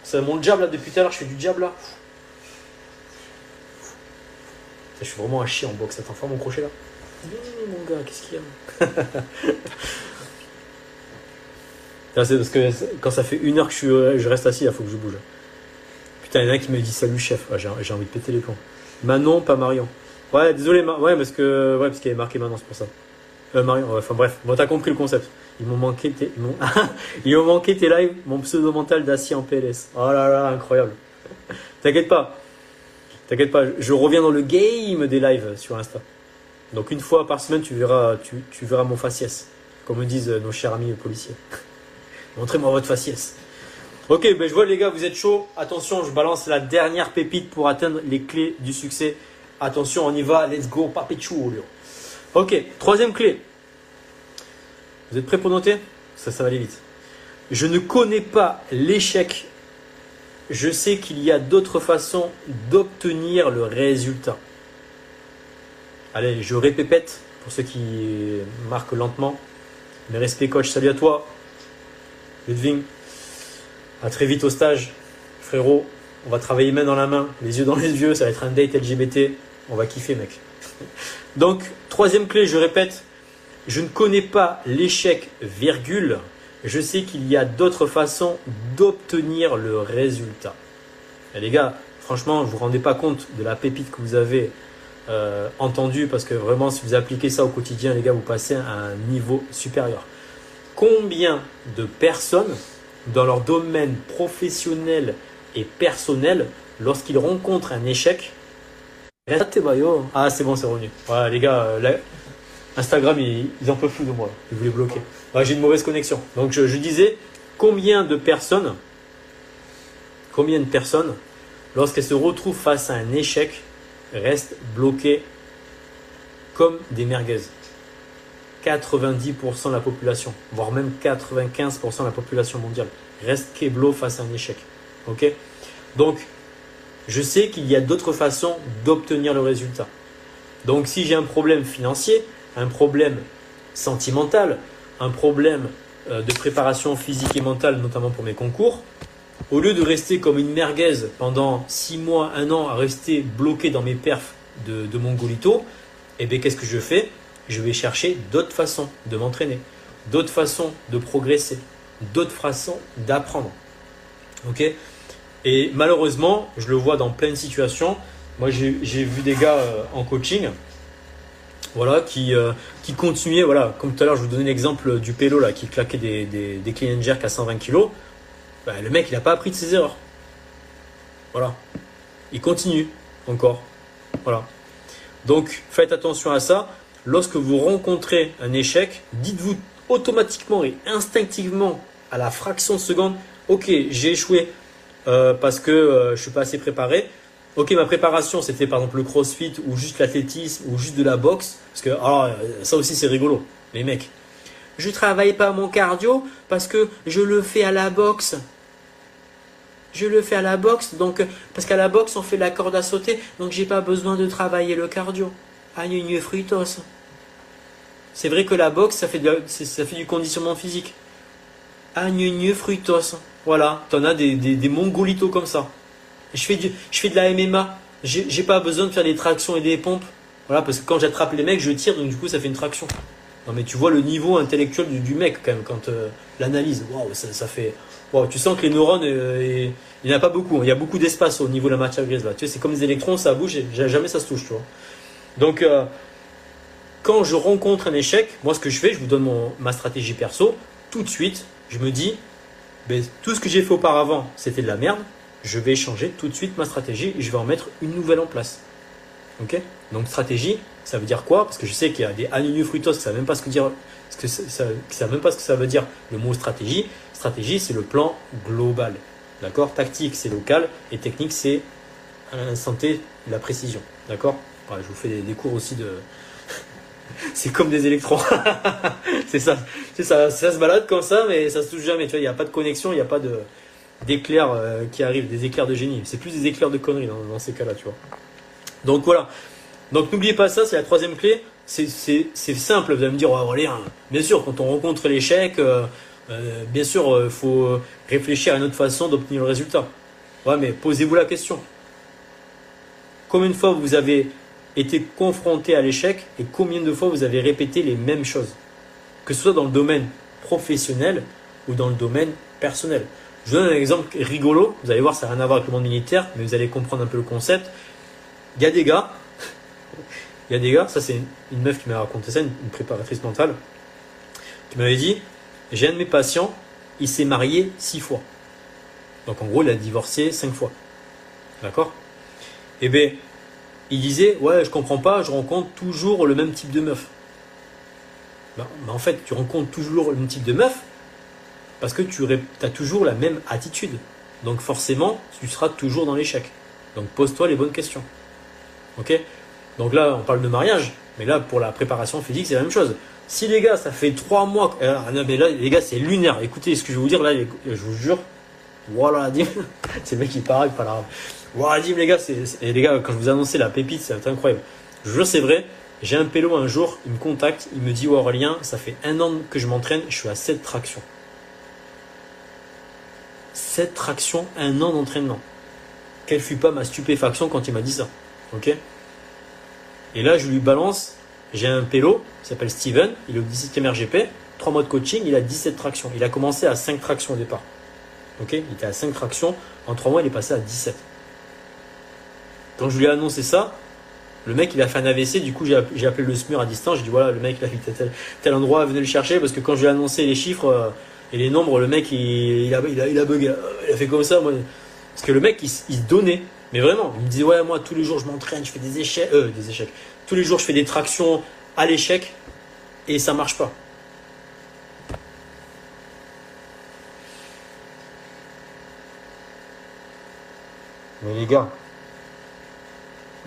C'est mon jab là depuis tout à l'heure. Je fais du jab là. Je suis vraiment un chien en boxe. Attends, faire mon crochet là. Mon gars, qu'est-ce qu'il y a? C'est parce que quand ça fait 1 heure que je reste assis, il faut que je bouge. Putain, il y en a qui me dit salut chef. Ah, j'ai envie de péter les plombs. Manon, pas Marion. Ouais, désolé, ouais, parce qu'il y avait marqué Manon, c'est pour ça. Marion, ouais, enfin bref, bon, t'as compris le concept. Ils m'ont manqué ils m'ont manqué tes lives, mon pseudo mental d'acier en PLS. Oh là là, incroyable. T'inquiète pas, je reviens dans le game des lives sur Insta. Donc 1 fois par semaine, tu verras mon faciès, comme me disent nos chers amis policiers. Montrez-moi votre faciès. Ok, ben je vois les gars, vous êtes chauds. Attention, je balance la dernière pépite pour atteindre les clés du succès. Attention, on y va. Let's go, papichou. Ok, 3e clé. Vous êtes prêts pour noter? Ça va aller vite. Je ne connais pas l'échec. Je sais qu'il y a d'autres façons d'obtenir le résultat. Allez, je répète pour ceux qui marquent lentement. Mes respects coach, salut à toi. Ludwig, à très vite au stage, frérot. On va travailler main dans la main, les yeux dans les yeux. Ça va être un date LGBT. On va kiffer, mec. Donc, 3e clé, je répète. Je ne connais pas l'échec, virgule. Je sais qu'il y a d'autres façons d'obtenir le résultat. Et les gars, franchement, vous ne vous rendez pas compte de la pépite que vous avez entendue parce que vraiment, si vous appliquez ça au quotidien, les gars, vous passez à un niveau supérieur. Combien de personnes dans leur domaine professionnel et personnel, lorsqu'ils rencontrent un échec, ah c'est bon, c'est revenu. Voilà, les gars, Instagram, ils en peuvent plus de moi. Ils voulaient bloquer. Ouais, j'ai une mauvaise connexion. Donc je disais, combien de personnes, lorsqu'elles se retrouvent face à un échec, restent bloquées comme des merguez? 90% de la population, voire même 95% de la population mondiale reste keblo face à un échec. Ok? Donc, je sais qu'il y a d'autres façons d'obtenir le résultat. Donc, si j'ai un problème financier, un problème sentimental, un problème de préparation physique et mentale, notamment pour mes concours, au lieu de rester comme une merguez pendant 6 mois, 1 an, à rester bloqué dans mes perfs de mongolito, eh bien, qu'est-ce que je fais? Je vais chercher d'autres façons de m'entraîner, d'autres façons de progresser, d'autres façons d'apprendre. Ok? Et malheureusement, je le vois dans plein de situations. Moi, j'ai vu des gars en coaching, voilà, qui continuaient, voilà, comme tout à l'heure, je vous donnais l'exemple du pélo là, qui claquait des clean and jerk à 120 kg. Ben, le mec, il n'a pas appris de ses erreurs. Voilà. Il continue encore. Voilà. Donc, faites attention à ça. Lorsque vous rencontrez un échec, dites-vous automatiquement et instinctivement à la fraction de seconde, ok, j'ai échoué parce que je ne suis pas assez préparé. Ok, ma préparation, c'était par exemple le crossfit ou juste l'athlétisme ou juste de la boxe. Parce que ça aussi, c'est rigolo. Les mecs, je ne travaille pas mon cardio parce que je le fais à la boxe. Je le fais à la boxe, donc parce qu'à la boxe, on fait la corde à sauter, donc j'ai pas besoin de travailler le cardio. Agneux fritos. C'est vrai que la boxe, ça fait du conditionnement physique. Agneux fritos. Voilà, t'en as des mongolitos comme ça. Je fais de la MMA. J'ai pas besoin de faire des tractions et des pompes. Voilà, parce que quand j'attrape les mecs, je tire, donc du coup, ça fait une traction. Non, mais tu vois le niveau intellectuel du mec quand même, quand l'analyse. Waouh, ça fait. Wow, tu sens que les neurones, il n'y en a pas beaucoup. Il y a beaucoup d'espace au niveau de la matière grise là. Tu sais, c'est comme des électrons, ça bouge et jamais ça se touche, tu vois. Donc, quand je rencontre un échec, moi, ce que je fais, je vous donne ma stratégie perso. Tout de suite, je me dis, ben, tout ce que j'ai fait auparavant, c'était de la merde. Je vais changer tout de suite ma stratégie et je vais en mettre une nouvelle en place. Ok? Donc, stratégie, ça veut dire quoi? Parce que je sais qu'il y a des aninu fruitos qui ne savent même pas ce que dire, qui savent même pas ce que ça veut dire le mot stratégie. Stratégie, c'est le plan global. D'accord? Tactique, c'est local. Et technique, c'est santé, la précision. D'accord? Je vous fais des cours aussi de. C'est comme des électrons. C'est ça. Ça se balade comme ça, mais ça se touche jamais. Tu vois, il n'y a pas de connexion, il n'y a pas d'éclairs qui arrivent, des éclairs de génie. C'est plus des éclairs de conneries dans ces cas-là, tu vois. Donc voilà. Donc n'oubliez pas ça, c'est la troisième clé. C'est simple, vous allez me dire, oh, allez, hein. Bien sûr, quand on rencontre l'échec, bien sûr, il faut réfléchir à une autre façon d'obtenir le résultat. Ouais, mais posez-vous la question. Combien de fois vous avez été confronté à l'échec et combien de fois vous avez répété les mêmes choses? Que ce soit dans le domaine professionnel ou dans le domaine personnel. Je vous donne un exemple rigolo. Vous allez voir, ça n'a rien à voir avec le monde militaire, mais vous allez comprendre un peu le concept. Il y a des gars, ça c'est une meuf qui m'a raconté ça, une préparatrice mentale, qui m'avait dit, j'ai un de mes patients, il s'est marié 6 fois. Donc en gros, il a divorcé 5 fois. D'accord? Eh bien, il disait, ouais, je comprends pas, je rencontre toujours le même type de meuf. Ben, en fait, tu rencontres toujours le même type de meuf parce que tu as toujours la même attitude. Donc forcément, tu seras toujours dans l'échec. Donc pose-toi les bonnes questions. Ok? Donc là, on parle de mariage, mais là, pour la préparation physique, c'est la même chose. Si les gars, ça fait 3 mois, non, mais là, les gars, c'est lunaire. Écoutez ce que je vais vous dire, là, je vous jure. Voilà, Dim. C'est le mec qui parle, pas là. Voilà, Dim, les gars, et les gars, quand je vous annonçais la pépite, c'est incroyable. Je vous jure, c'est vrai. J'ai un pélo un jour, il me contacte, il me dit, oh, Aurélien, ça fait 1 an que je m'entraîne, je suis à 7 tractions. 7 tractions, 1 an d'entraînement. Quelle fut pas ma stupéfaction quand il m'a dit ça. Ok? Et là, je lui balance, j'ai un pélo, il s'appelle Steven, il est au 17e RGP, 3 mois de coaching, il a 17 tractions. Il a commencé à 5 tractions au départ. Ok? Il était à 5 tractions, en 3 mois, il est passé à 17. Quand je lui ai annoncé ça, le mec, il a fait un AVC, du coup, j'ai appelé le SMUR à distance, j'ai dit, voilà, le mec, il habite à tel endroit, venez le chercher, parce que quand je lui ai annoncé les chiffres et les nombres, le mec, il a bugué, il a fait comme ça, moi. Parce que le mec, il se donnait. Mais vraiment, il me disait, ouais, moi, tous les jours, je m'entraîne, je fais des échecs. Tous les jours, je fais des tractions à l'échec et ça marche pas. Mais les gars,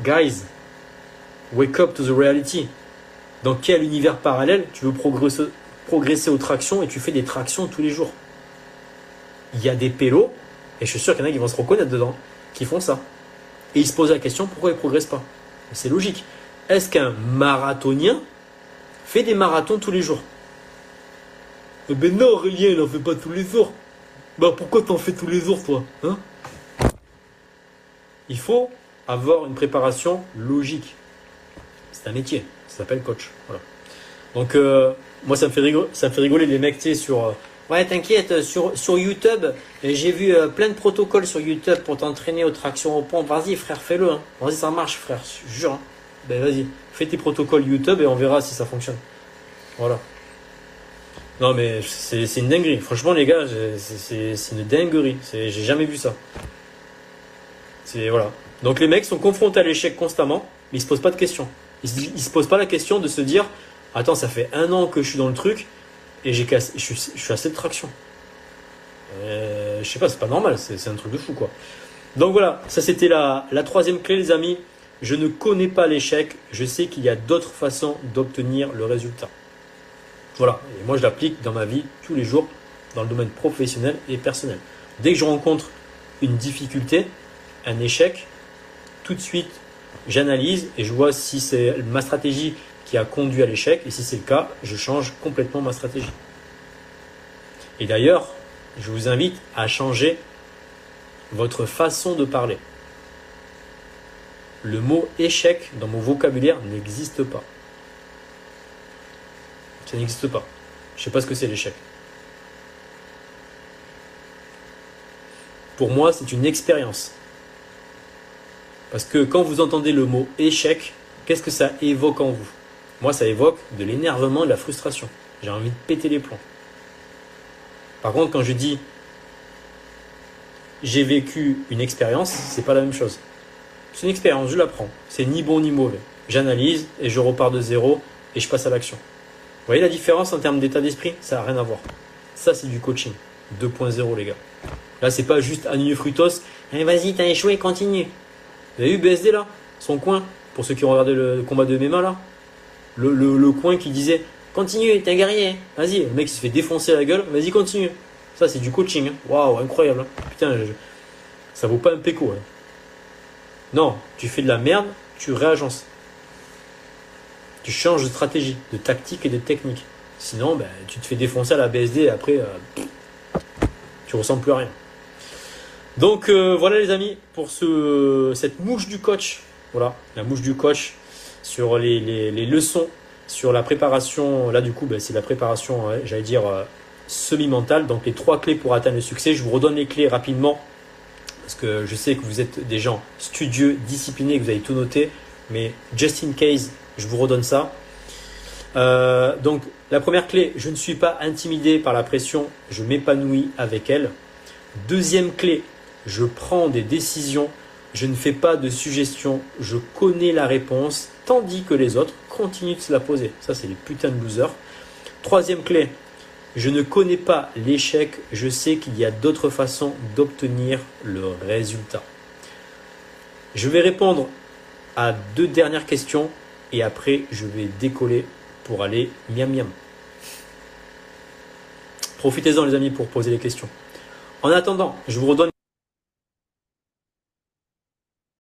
guys, wake up to the reality. Dans quel univers parallèle tu veux progresser aux tractions et tu fais des tractions tous les jours? Il y a des pélos, et je suis sûr qu'il y en a qui vont se reconnaître dedans, qui font ça. Et ils se posent la question, pourquoi ils ne progressent pas? C'est logique. Est-ce qu'un marathonien fait des marathons tous les jours? Eh ben non, Aurélien, il n'en fait pas tous les jours. Bah pourquoi t'en fais tous les jours, toi, hein? Il faut avoir une préparation logique. C'est un métier, ça s'appelle coach. Voilà. Donc moi ça me fait rigoler les mecs, tu sais, sur ouais, t'inquiète, sur YouTube, j'ai vu plein de protocoles sur YouTube pour t'entraîner aux tractions aux pompes. Vas-y frère, fais-le, hein. Vas-y, ça marche frère, je jure, hein. Ben vas-y, fais tes protocoles YouTube et on verra si ça fonctionne. Voilà. Non, mais c'est une dinguerie. Franchement, les gars, c'est une dinguerie. J'ai jamais vu ça. Voilà. Donc les mecs sont confrontés à l'échec constamment, mais ils se posent pas de questions. Ils se posent pas la question de se dire, attends, ça fait 1 an que je suis dans le truc et je suis à cette traction. Je sais pas, c'est pas normal. C'est un truc de fou, quoi. Donc voilà, ça c'était la troisième clé, les amis. Je ne connais pas l'échec. Je sais qu'il y a d'autres façons d'obtenir le résultat. Voilà, et moi je l'applique dans ma vie tous les jours, dans le domaine professionnel et personnel. Dès que je rencontre une difficulté, un échec, tout de suite j'analyse et je vois si c'est ma stratégie qui a conduit à l'échec, et si c'est le cas, je change complètement ma stratégie. Et d'ailleurs, je vous invite à changer votre façon de parler. Le mot échec dans mon vocabulaire n'existe pas. Ça n'existe pas. Je ne sais pas ce que c'est l'échec. Pour moi, c'est une expérience. Parce que quand vous entendez le mot échec, qu'est-ce que ça évoque en vous? Moi, ça évoque de l'énervement, de la frustration. J'ai envie de péter les plombs. Par contre, quand je dis j'ai vécu une expérience, c'est pas la même chose. C'est une expérience, je l'apprends. C'est ni bon ni mauvais. J'analyse et je repars de zéro et je passe à l'action. Vous voyez la différence en termes d'état d'esprit? Ça n'a rien à voir. Ça, c'est du coaching 2.0, les gars. Là, c'est pas juste annuler frutos. Eh, vas-y, t'as échoué, continue. Vous avez vu BSD là? Son coin, pour ceux qui ont regardé le combat de MMA là, le coin qui disait continue, t'es un guerrier. Vas-y, le mec il se fait défoncer la gueule, vas-y, continue. Ça, c'est du coaching. Waouh, incroyable. Hein. Putain, ça vaut pas un péco. Hein. Non, tu fais de la merde, tu réagences. Tu changes de stratégie, de tactique et de technique. Sinon, ben, tu te fais défoncer à la BSD et après, tu ressens plus à rien. Donc voilà les amis, pour cette mouche du coach. Voilà, la mouche du coach sur les leçons, sur la préparation. Là du coup, ben, c'est la préparation, j'allais dire, semi-mentale. Donc les 3 clés pour atteindre le succès. Je vous redonne les clés rapidement. Parce que je sais que vous êtes des gens studieux, disciplinés, que vous avez tout noté. Mais just in case, je vous redonne ça. Donc la première clé, je ne suis pas intimidé par la pression, je m'épanouis avec elle. Deuxième clé, je prends des décisions, je ne fais pas de suggestions, je connais la réponse, tandis que les autres continuent de se la poser. Ça, c'est les putains de losers. Troisième clé, je ne connais pas l'échec, je sais qu'il y a d'autres façons d'obtenir le résultat. Je vais répondre à 2 dernières questions et après, je vais décoller pour aller miam miam. Profitez-en les amis pour poser les questions. En attendant, je vous redonne